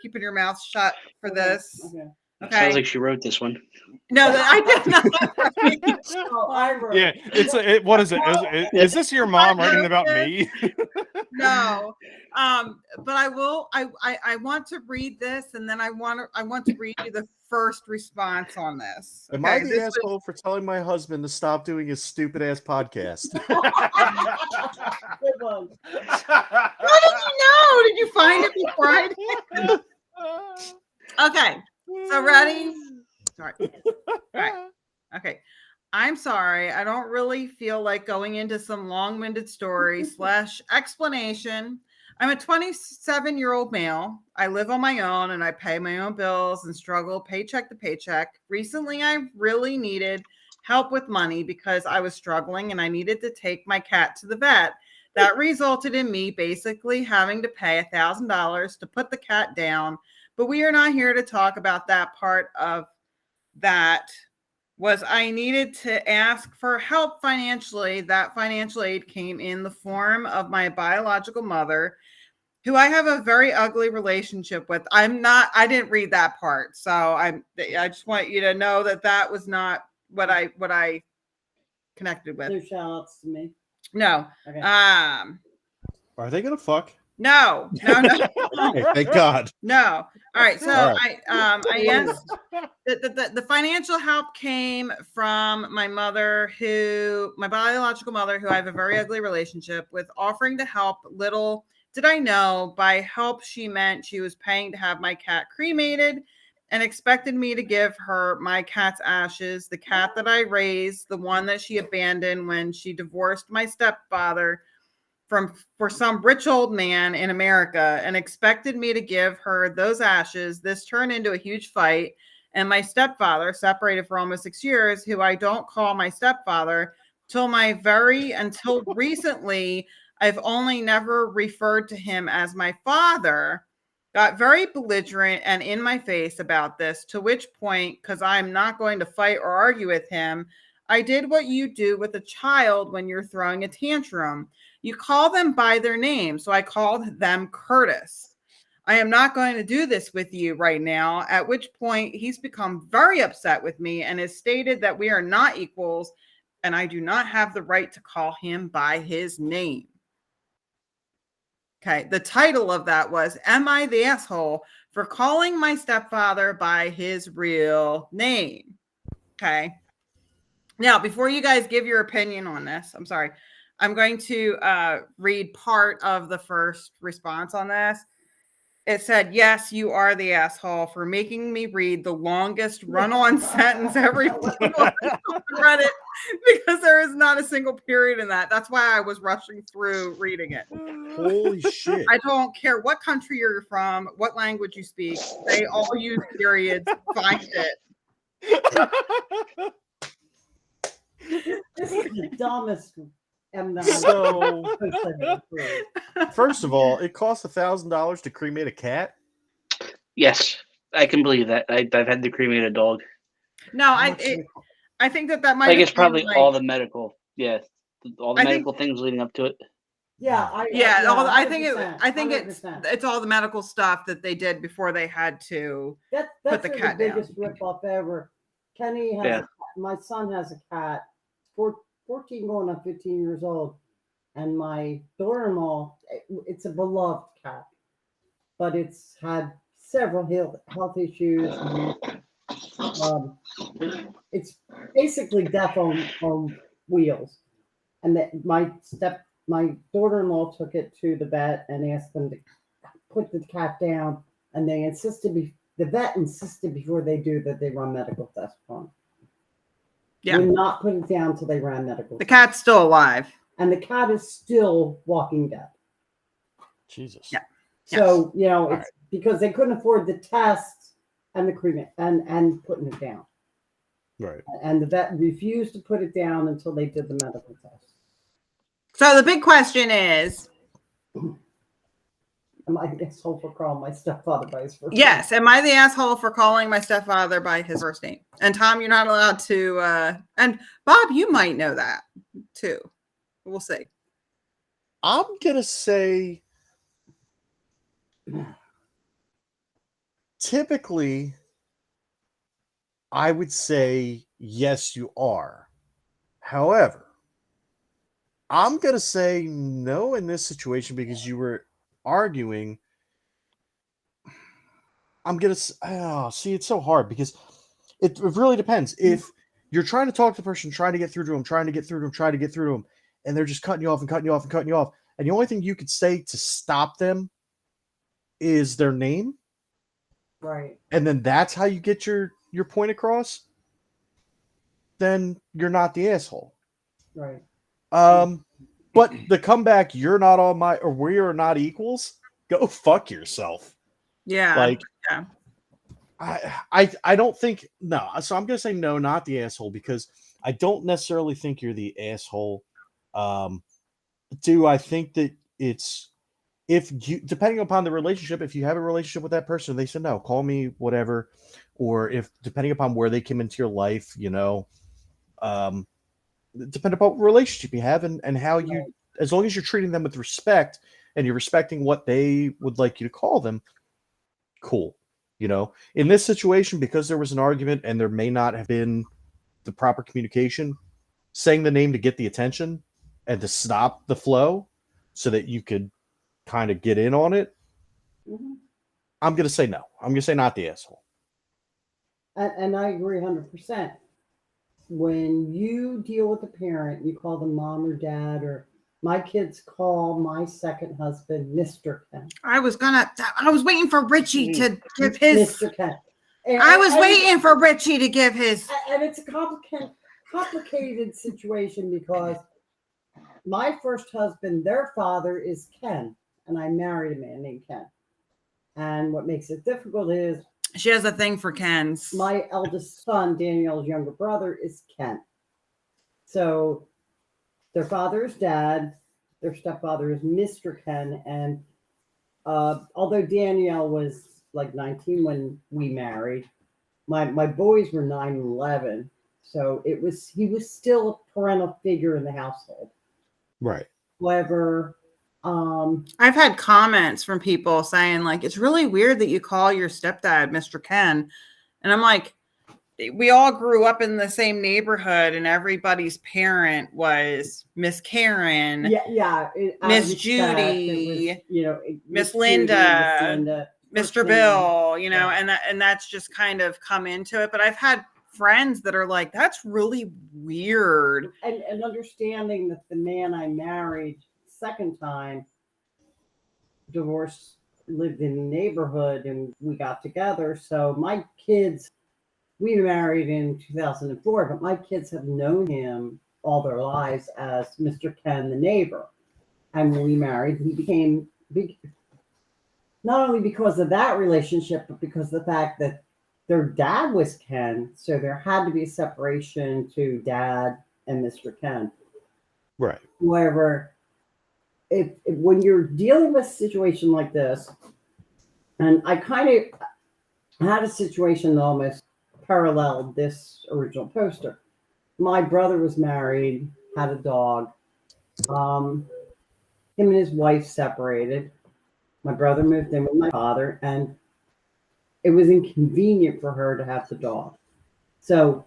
keeping your mouth shut for this. Okay. Sounds like she wrote this one. No, I did not. I wrote. Yeah, what is it? Is this your mom writing about me? No. But I will. I want to read this, and then I want to read you the first response on this. Am I the asshole for telling my husband to stop doing his stupid ass podcast? Good one. How did you know? Did you find it before I did? Okay. So ready? Sorry. All right. Okay. I'm sorry. I don't really feel like going into some long-winded story / explanation. I'm a 27-year-old male. I live on my own and I pay my own bills and struggle paycheck to paycheck. Recently, I really needed help with money because I was struggling and I needed to take my cat to the vet. That resulted in me basically having to pay $1,000 to put the cat down. But we are not here to talk about that part of that. Was I needed to ask for help financially. That financial aid came in the form of my biological mother, who I have a very ugly relationship with. I didn't read that part. So I just want you to know that was not what I connected with. No shout outs to me. No. Okay. Are they gonna fuck? No. Okay, thank God. No. All right. So All right. I asked the financial help came from my mother, my biological mother, who I have a very ugly relationship with, offering to help. Little did I know, by help she meant she was paying to have my cat cremated and expected me to give her my cat's ashes, the cat that I raised, the one that she abandoned when she divorced my stepfather for some rich old man in America, and expected me to give her those ashes. This turned into a huge fight, and my stepfather, separated for almost 6 years, who I don't call my stepfather until recently, I've only never referred to him as my father, got very belligerent and in my face about this, to which point, because I'm not going to fight or argue with him, I did what you do with a child when you're throwing a tantrum. You call them by their name. So I called them Curtis. I am not going to do this with you right now, at which point he's become very upset with me and has stated that we are not equals and I do not have the right to call him by his name. Okay, the title of that was, Am I the Asshole for Calling My Stepfather by His Real Name? Okay. Now, before you guys give your opinion on this, I'm sorry, I'm going to read part of the first response on this. It said, yes, you are the asshole for making me read the longest run-on sentence ever on Reddit, because there is not a single period in that. That's why I was rushing through reading it. Holy shit. I don't care what country you're from, what language you speak. They all use periods. Find it. This is the dumbest. So, first of all, it costs $1,000 to cremate a cat. Yes, I can believe that. I've had to cremate a dog. No, I think that might. Like, it's probably all the medical, all the medical things leading up to it. Yeah, I think it's all the medical stuff that they did before they had to put the cat down. Biggest ripoff ever. Kenny has my son has a cat, 14 going on 15 years old, and my daughter-in-law, it's a beloved cat, but it's had several health issues. It's basically death on wheels, and that my daughter-in-law took it to the vet and asked them to put the cat down, and the vet insisted before they do that they run medical tests on it. Yeah. Would not put it down until they ran medical. The cat's still alive. And the cat is still walking dead. Jesus. Yeah. So, it's because they couldn't afford the tests and the cremate and putting it down. Right. And the vet refused to put it down until they did the medical test. So the big question is, am I the asshole for calling my stepfather by his first name? Yes, am I the asshole for calling my stepfather by his first name? And Tom, you're not allowed to, and Bob, you might know that too. We'll see. I'm going to say, typically, I would say, yes, you are. However, I'm going to say no in this situation because you were arguing. I'm going to see, it's so hard because it really depends. If you're trying to talk to the person, trying to get through to them, and they're just cutting you off, and the only thing you could say to stop them is their name. Right. And then that's how you get your point across, then you're not the asshole. Right. But the comeback, you're not all my, or we are not equals, go fuck yourself. Yeah. I don't think, no. So I'm going to say no, not the asshole, because I don't necessarily think you're the asshole do I think that it's, if you, depending upon the relationship, if you have a relationship with that person, they said, no, call me whatever. Or if, depending upon where they came into your life, depending upon what relationship you have and how you, as long as you're treating them with respect and you're respecting what they would like you to call them, cool. In this situation, because there was an argument and there may not have been the proper communication, saying the name to get the attention and to stop the flow so that you could kind of get in on it, I'm going to say no. I'm going to say not the asshole. And I agree 100%. When you deal with a parent, you call them mom or dad, or my kids call my second husband Mr. Ken. I was waiting for Richie to give his. Mr. Ken. I was waiting for Richie to give his. And it's a complicated situation because my first husband, their father is Ken, and I married a man named Ken. And what makes it difficult is she has a thing for Kens. My eldest son, Danielle's younger brother, is Ken. So their father is Dad, their stepfather is Mr. Ken. And although Danielle was like 19 when we married, my boys were 9 and 11. So he was still a parental figure in the household. Right. However, I've had comments from people saying like, it's really weird that you call your stepdad Mr. Ken. And I'm like, we all grew up in the same neighborhood and everybody's parent was Miss Karen. Yeah. Miss Judy, was, Miss Linda, Mr. Bill, and that's just kind of come into it. But I've had friends that are like, that's really weird. And understanding that the man I married second time divorced, lived in the neighborhood, and we got together. So my kids, we married in 2004, but my kids have known him all their lives as Mr. Ken, the neighbor. And when we married, he became big, not only because of that relationship, but because of the fact that their dad was Ken. So there had to be a separation to Dad and Mr. Ken. Right. However, if when you're dealing with a situation like this, and I kind of had a situation that almost paralleled this original poster. My brother was married, had a dog. Him and his wife separated. My brother moved in with my father, and it was inconvenient for her to have the dog. So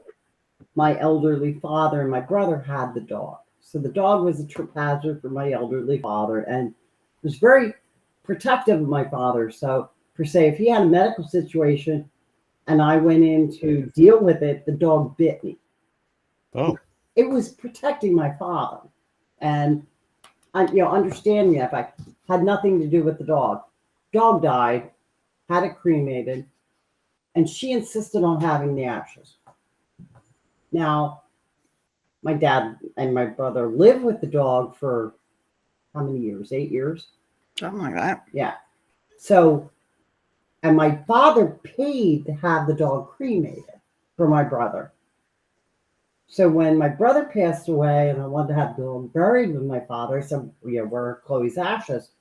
my elderly father and my brother had the dog. So the dog was a trip hazard for my elderly father and was very protective of my father. So per se, if he had a medical situation and I went in to deal with it, the dog bit me. Oh. It was protecting my father. And understand me, if I had nothing to do with the dog. Dog died, had it cremated, and she insisted on having the ashes. Now, my dad and my brother lived with the dog for how many years? 8 years? Something like that. Yeah. So, and my father paid to have the dog cremated for my brother. So when my brother passed away and I wanted to have the dog buried with my father, I said, where are Chloe's ashes?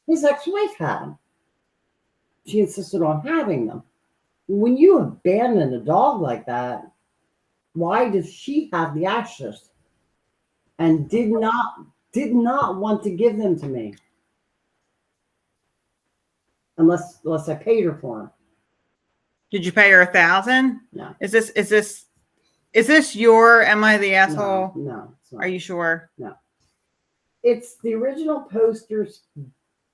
His ex-wife had them. She insisted on having them. When you abandon a dog like that, why does she have the ashes? And did not want to give them to me. Unless I paid her for them. Did you pay her $1,000? No. Is this your Am I the Asshole? No. It's not. Are you sure? No. It's the original poster's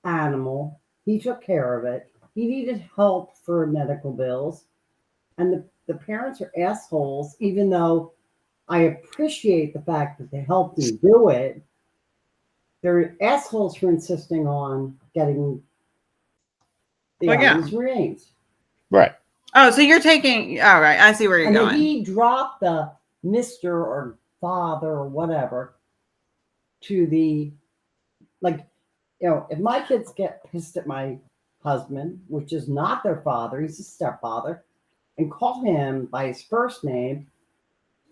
animal. He took care of it. He needed help for medical bills. And the parents are assholes, even though I appreciate the fact that they helped me do it. They're assholes for insisting on getting the items remains. Right. Oh, so you're taking, all right, I see where you're going. He dropped the Mr. or father or whatever to the, if my kids get pissed at my husband, which is not their father, he's a stepfather, and call him by his first name,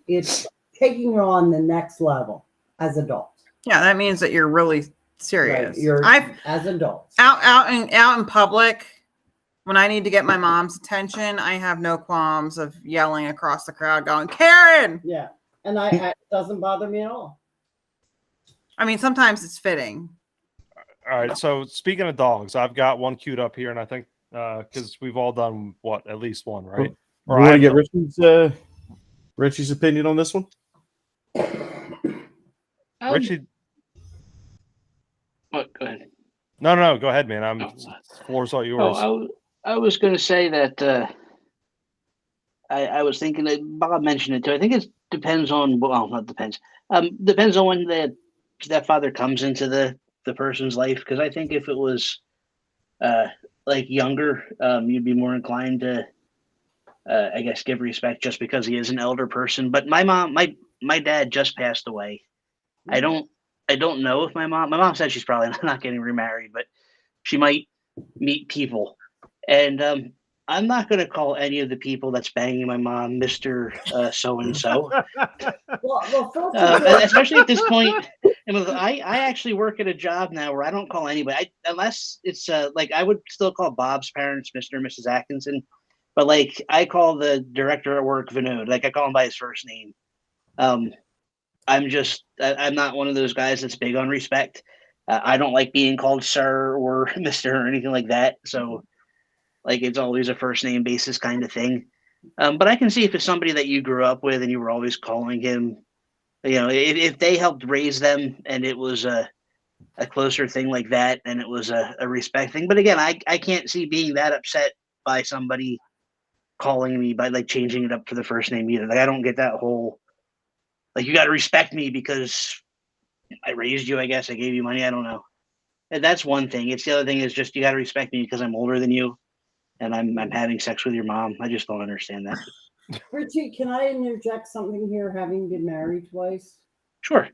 it's taking it on the next level as adults. Yeah, that means that you're really serious. Right, as adults. Out in public, when I need to get my mom's attention, I have no qualms of yelling across the crowd, going, "Karen!" Yeah, and it doesn't bother me at all. I mean, sometimes it's fitting. All right. So speaking of dogs, I've got one queued up here, and I think because we've all done at least one, right? You want to get Richie's opinion on this one? Richie. What? Go ahead. No. Go ahead, man. The floor's all yours. I was going to say that I was thinking that Bob mentioned it too. I think it depends on not depends. Depends on when the stepfather comes into the person's life. Because I think if it was like younger, you'd be more inclined to I guess give respect just because he is an elder person. But my dad just passed away. I don't know if my mom said she's probably not getting remarried, but she might meet people. And I'm not going to call any of the people that's banging my mom Mr. So-and-so. Especially at this point. I actually work at a job now where I don't call anybody, unless it's like I would still call Bob's parents Mr. and Mrs. Atkinson. But like I call the director at work Vinod. Like I call him by his first name. I'm not one of those guys that's big on respect. I don't like being called sir or Mr. or anything like that. So like it's always a first name basis kind of thing. But I can see if it's somebody that you grew up with and you were always calling him, if they helped raise them and it was a closer thing like that and it was a respect thing. But again, I can't see being that upset by somebody calling me by like changing it up for the first name either. Like I don't get that whole, like you got to respect me because I raised you, I guess. I gave you money. I don't know. And that's one thing. It's the other thing is just you got to respect me because I'm older than you and I'm having sex with your mom. I just don't understand that. Richie, can I interject something here, having been married twice? Sure.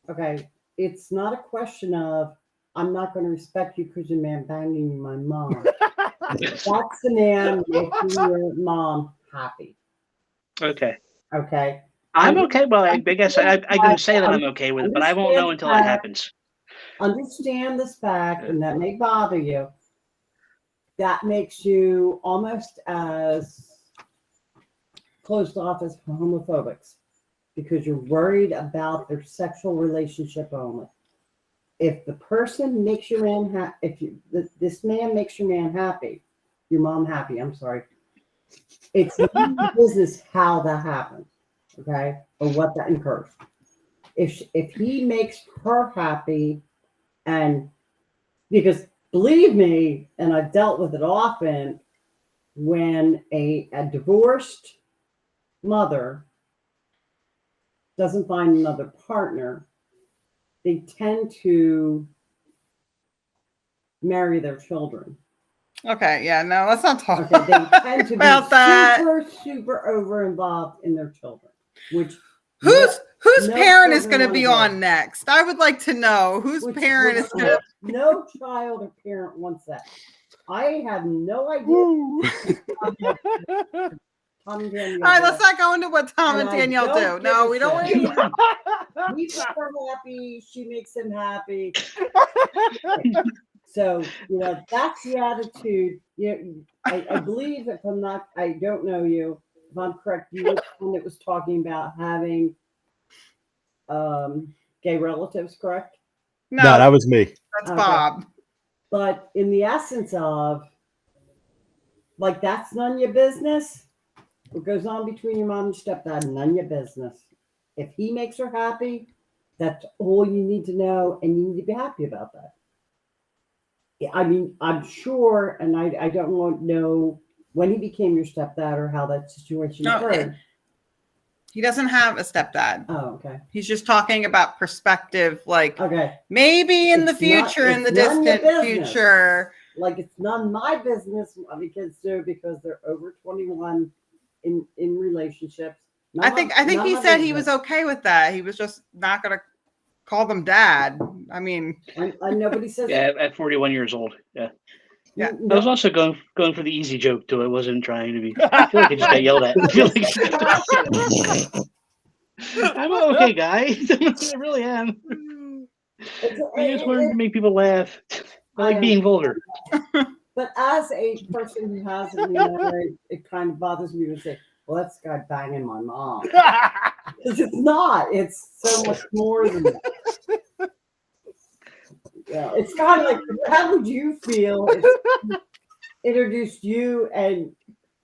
Okay. It's not a question of I'm not going to respect you because you're man banging my mom. That's the man making your mom happy. Okay. Okay. I'm okay. Well, I guess I can say that I'm okay with it, but I won't know until it happens. Understand this fact, and that may bother you. That makes you almost as closed off as homophobics because you're worried about their sexual relationship only. If the person makes your man this man makes your man happy, your mom happy. I'm sorry. It's not business how that happens. Okay, or what that incurs. If he makes her happy, and because believe me, and I've dealt with it often, when a divorced mother doesn't find another partner, they tend to marry their children. Okay, yeah, no, let's not talk they tend to about be that. super over involved in their children. Which whose parent is going to be on next? I would like to know whose parent is going to. No child or parent wants that. I have no idea. All right, let's not go into what Tom and Danielle do. No, we don't. He makes her happy. She makes him happy. So that's the attitude. I believe if I'm not, I don't know you. If I'm correct, you were the one that was talking about having gay relatives, correct? No, that was me. That's okay. Bob. But in the essence of, like, that's none of your business. What goes on between your mom and stepdad, none of your business. If he makes her happy, that's all you need to know, and you need to be happy about that. I mean, I'm sure, and I don't know when he became your stepdad or how that situation occurred. He doesn't have a stepdad. Oh, okay. He's just talking about perspective, like maybe in the future, in the distant future. Like it's none of my business because they're over 21 in relationships. I think he said he was okay with that. He was just not going to call them dad. I mean, nobody says. Yeah, at 41 years old. Yeah. Yeah, I was also going for the easy joke too. I wasn't trying to be. I feel like I just got yelled at. I'm an okay guy. I really am. We just wanted to make people laugh. I like being vulgar. But as a person who hasn't remarried, it kind of bothers me to say, well, that's the guy banging my mom. Because it's not. It's so much more than that. Yeah, it's kind of like, how would you feel if introduced you and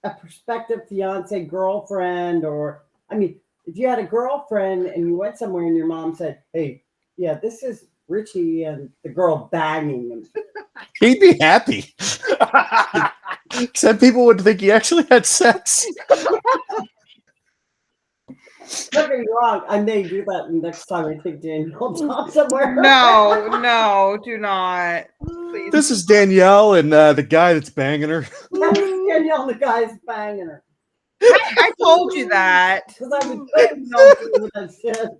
a prospective fiance, girlfriend, or, I mean, if you had a girlfriend and you went somewhere and your mom said, hey, yeah, this is Richie and the girl banging him. He'd be happy. Except people would think he actually had sex. Don't get me wrong, I may do that next time I take Danielle Tom somewhere. No, do not. Please. This is Danielle and the guy that's banging her. That's Danielle, the guy's banging her. I told you that. Because I would with that shit.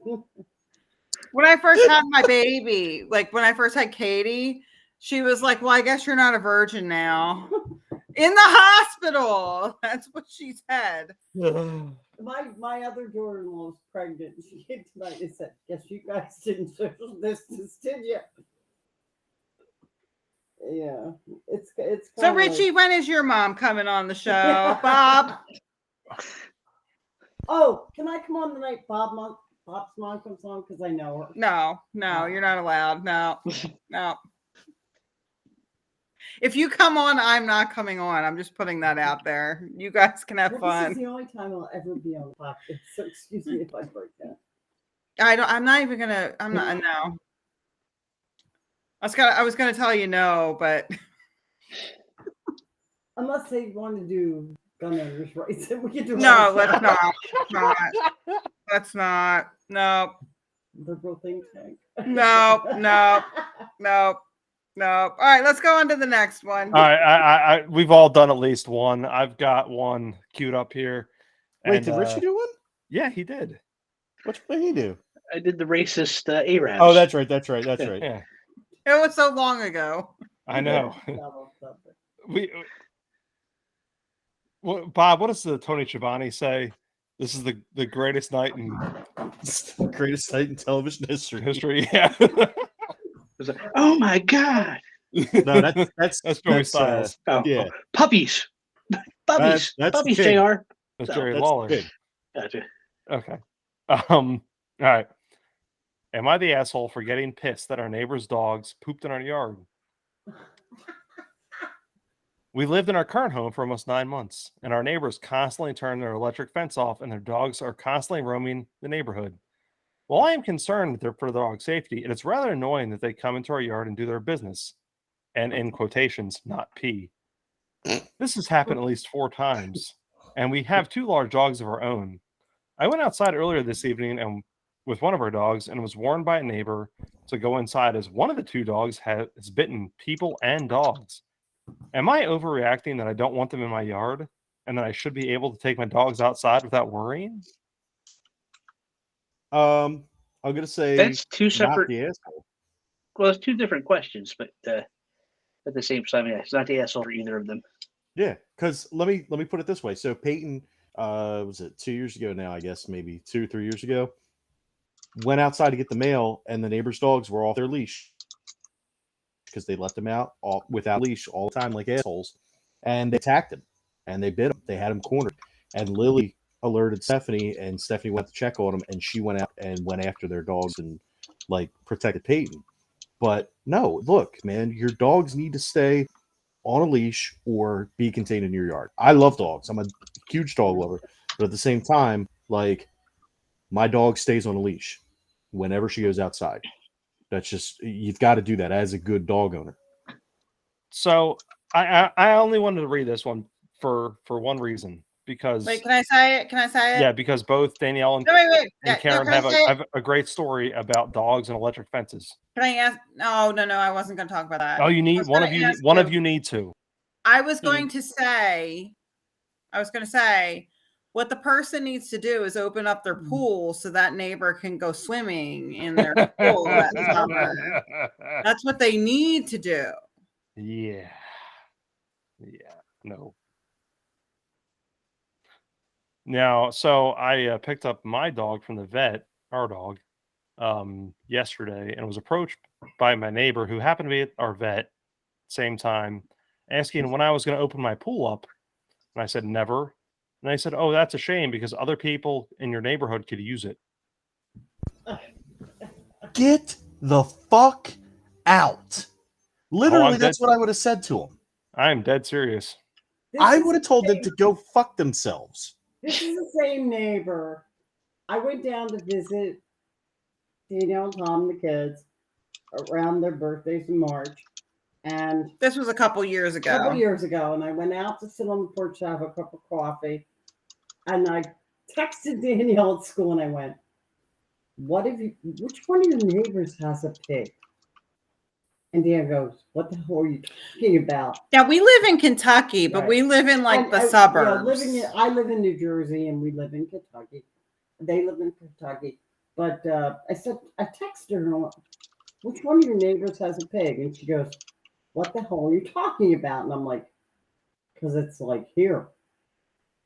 When I first had my baby, like when I first had Katie, she was like, well, I guess you're not a virgin now. In the hospital. That's what she said. My other daughter-in-law was pregnant. She came tonight and said, guess you guys didn't social distance, did you? Yeah. It's So Richie, when is your mom coming on the show? Bob? Oh, can I come on the night Bob's mom comes on? Because I know her. No, you're not allowed. No. If you come on, I'm not coming on. I'm just putting that out there. You guys can have fun. This is the only time I'll ever be on the podcast. So excuse me if I break that. I'm not even gonna. I'm not. No. I was gonna tell you no, but unless they want to do gun owners' rights, we can do. No, let's not. Let's not. No. Liberal think tank. No. All right, let's go on to the next one. All right, we've all done at least one. I've got one queued up here. Wait, did Richie do one? Yeah, he did. What did he do? I did the racist Arabs. Oh, that's right. Yeah. It was so long ago. I know. Bob, what does the Tony Schiavone say? This is the greatest night in television history. Yeah. Oh my God! No, that's Joey Styles. Yeah, puppies. That's puppies. Jr. That's Jerry Lawler. Gotcha. Okay. All right. Am I the asshole for getting pissed that our neighbor's dogs pooped in our yard? We lived in our current home for almost 9 months, and our neighbors constantly turn their electric fence off, and their dogs are constantly roaming the neighborhood. While I am concerned for the dog's safety, it is rather annoying that they come into our yard and do their business, and in quotations, not pee. This has happened at least 4 times, and we have 2 large dogs of our own. I went outside earlier this evening and with one of our dogs and was warned by a neighbor to go inside as one of the 2 dogs has bitten people and dogs. Am I overreacting that I don't want them in my yard and that I should be able to take my dogs outside without worrying? I'm gonna say that's 2 separate. Well, it's 2 different questions, but at the same time, yeah, it's not the asshole for either of them. Yeah, because let me put it this way. So Peyton, was it 2 years ago now? I guess maybe 2 or 3 years ago. Went outside to get the mail, and the neighbor's dogs were off their leash because they let them out without leash all the time like assholes, and they attacked him and they bit him. They had him cornered, and Lily alerted Stephanie, and Stephanie went to check on him, and she went out and went after their dogs and like protected Peyton. But no, look, man, your dogs need to stay on a leash or be contained in your yard. I love dogs. I'm a huge dog lover, but at the same time, like, my dog stays on a leash whenever she goes outside. That's just, you've got to do that as a good dog owner. So I only wanted to read this one for one reason, because wait, can I say it? Yeah, because both Danielle and, and Karen have a great story about dogs and electric fences. Can I ask? No, I wasn't going to talk about that. Oh, you need one of you need to. I was going to say, what the person needs to do is open up their pool so that neighbor can go swimming in their pool that summer. That's what they need to do. Yeah. No. Now, so I picked up my dog from the vet, our dog, yesterday, and was approached by my neighbor who happened to be at our vet same time, asking when I was going to open my pool up. And I said, never. And I said, oh, that's a shame because other people in your neighborhood could use it. Get the fuck out. Literally, that's what I would have said to him. I'm dead serious. I would have told them to go fuck themselves. This is the same neighbor. I went down to visit Danielle and Tom, the kids, around their birthdays in March. And this was a couple years ago. And I went out to sit on the porch to have a cup of coffee. And I texted Danielle at school and I went, which one of your neighbors has a pig? And Dan goes, what the hell are you talking about? Now, we live in Kentucky, but we live in the suburbs. I live in New Jersey and we live in Kentucky. They live in Kentucky. But I texted her, which one of your neighbors has a pig? And she goes, what the hell are you talking about? And I'm like, because it's like here.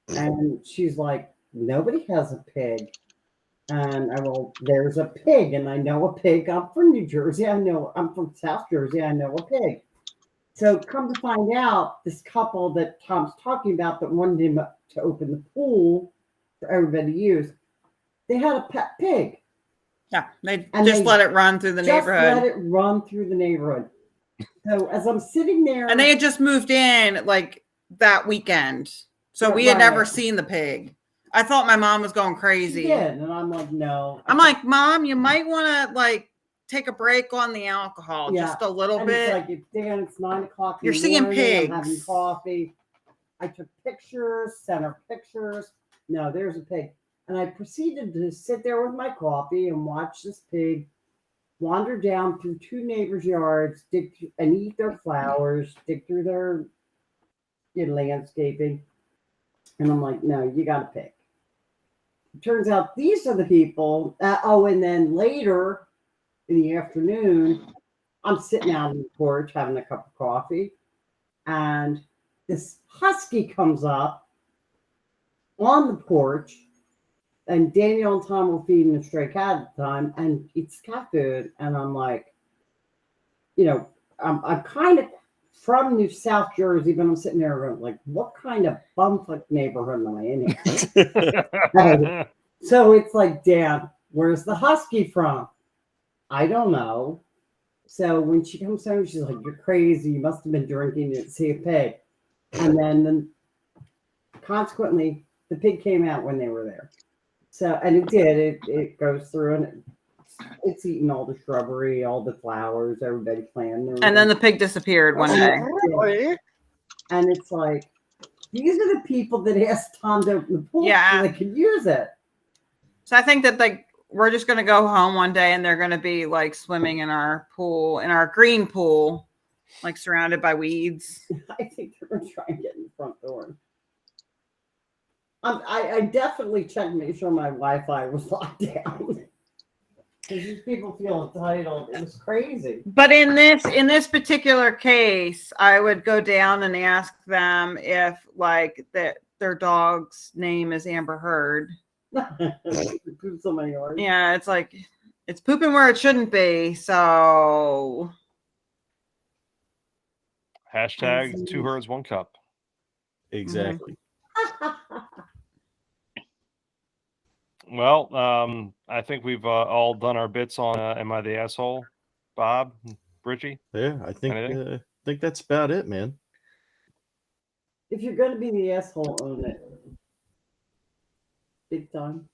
And she's like, nobody has a pig. And I go, there's a pig, and I know a pig. I'm from New Jersey. I'm from South Jersey. I know a pig. So come to find out, this couple that Tom's talking about that wanted him to open the pool for everybody to use, they had a pet pig. Yeah, they let it run through the neighborhood. Let it run through the neighborhood. So as I'm sitting there, and they had just moved in like that weekend, so we had never seen the pig. I thought my mom was going crazy. She did, and I'm like, no. I'm like, Mom, you might want to take a break on the alcohol just a little bit. It's 9 o'clock. You're seeing pigs. I'm having coffee. I took pictures, sent her pictures. No, there's a pig. And I proceeded to sit there with my coffee and watch this pig wander down through 2 neighbors' yards, and eat their flowers, dig through their landscaping. And I'm like, no, you got a pig. It turns out these are the people. And then later in the afternoon, I'm sitting out on the porch having a cup of coffee, and this husky comes up on the porch, and Danielle and Tom were feeding a stray cat at the time, and eats cat food. And I'm like, I'm kind of from New South Jersey, but I'm sitting there going, like, what kind of bumfuck neighborhood am I in here? So it's like, Dan, where's the husky from? I don't know. So when she comes home, she's like, you're crazy. You must have been drinking. You didn't see a pig. And then consequently, the pig came out when they were there. So, and it did. It goes through and it's eating all the shrubbery, all the flowers, everybody planting. And then the pig disappeared one day. And it's like, these are the people that asked Tom to open the pool so they could use it. So I think that we're just going to go home one day and they're going to be swimming in our pool, in our green pool, surrounded by weeds. I think they're going to try and get in the front door. I definitely checked to make sure my Wi-Fi was locked down. Because these people feel entitled. It was crazy. But in this particular case, I would go down and ask them if their dog's name is Amber Heard. Poops on my yard. Yeah, it's it's pooping where it shouldn't be. So hashtag 2 herds, 1 cup. Exactly. Well, I think we've all done our bits on Am I the Asshole? Bob, Bridgie? Yeah, I think that's about it, man. If you're going to be the asshole, own it. Big time.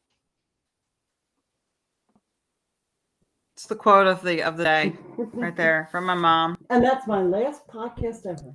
It's the quote of the day right there from my mom. And that's my last podcast ever.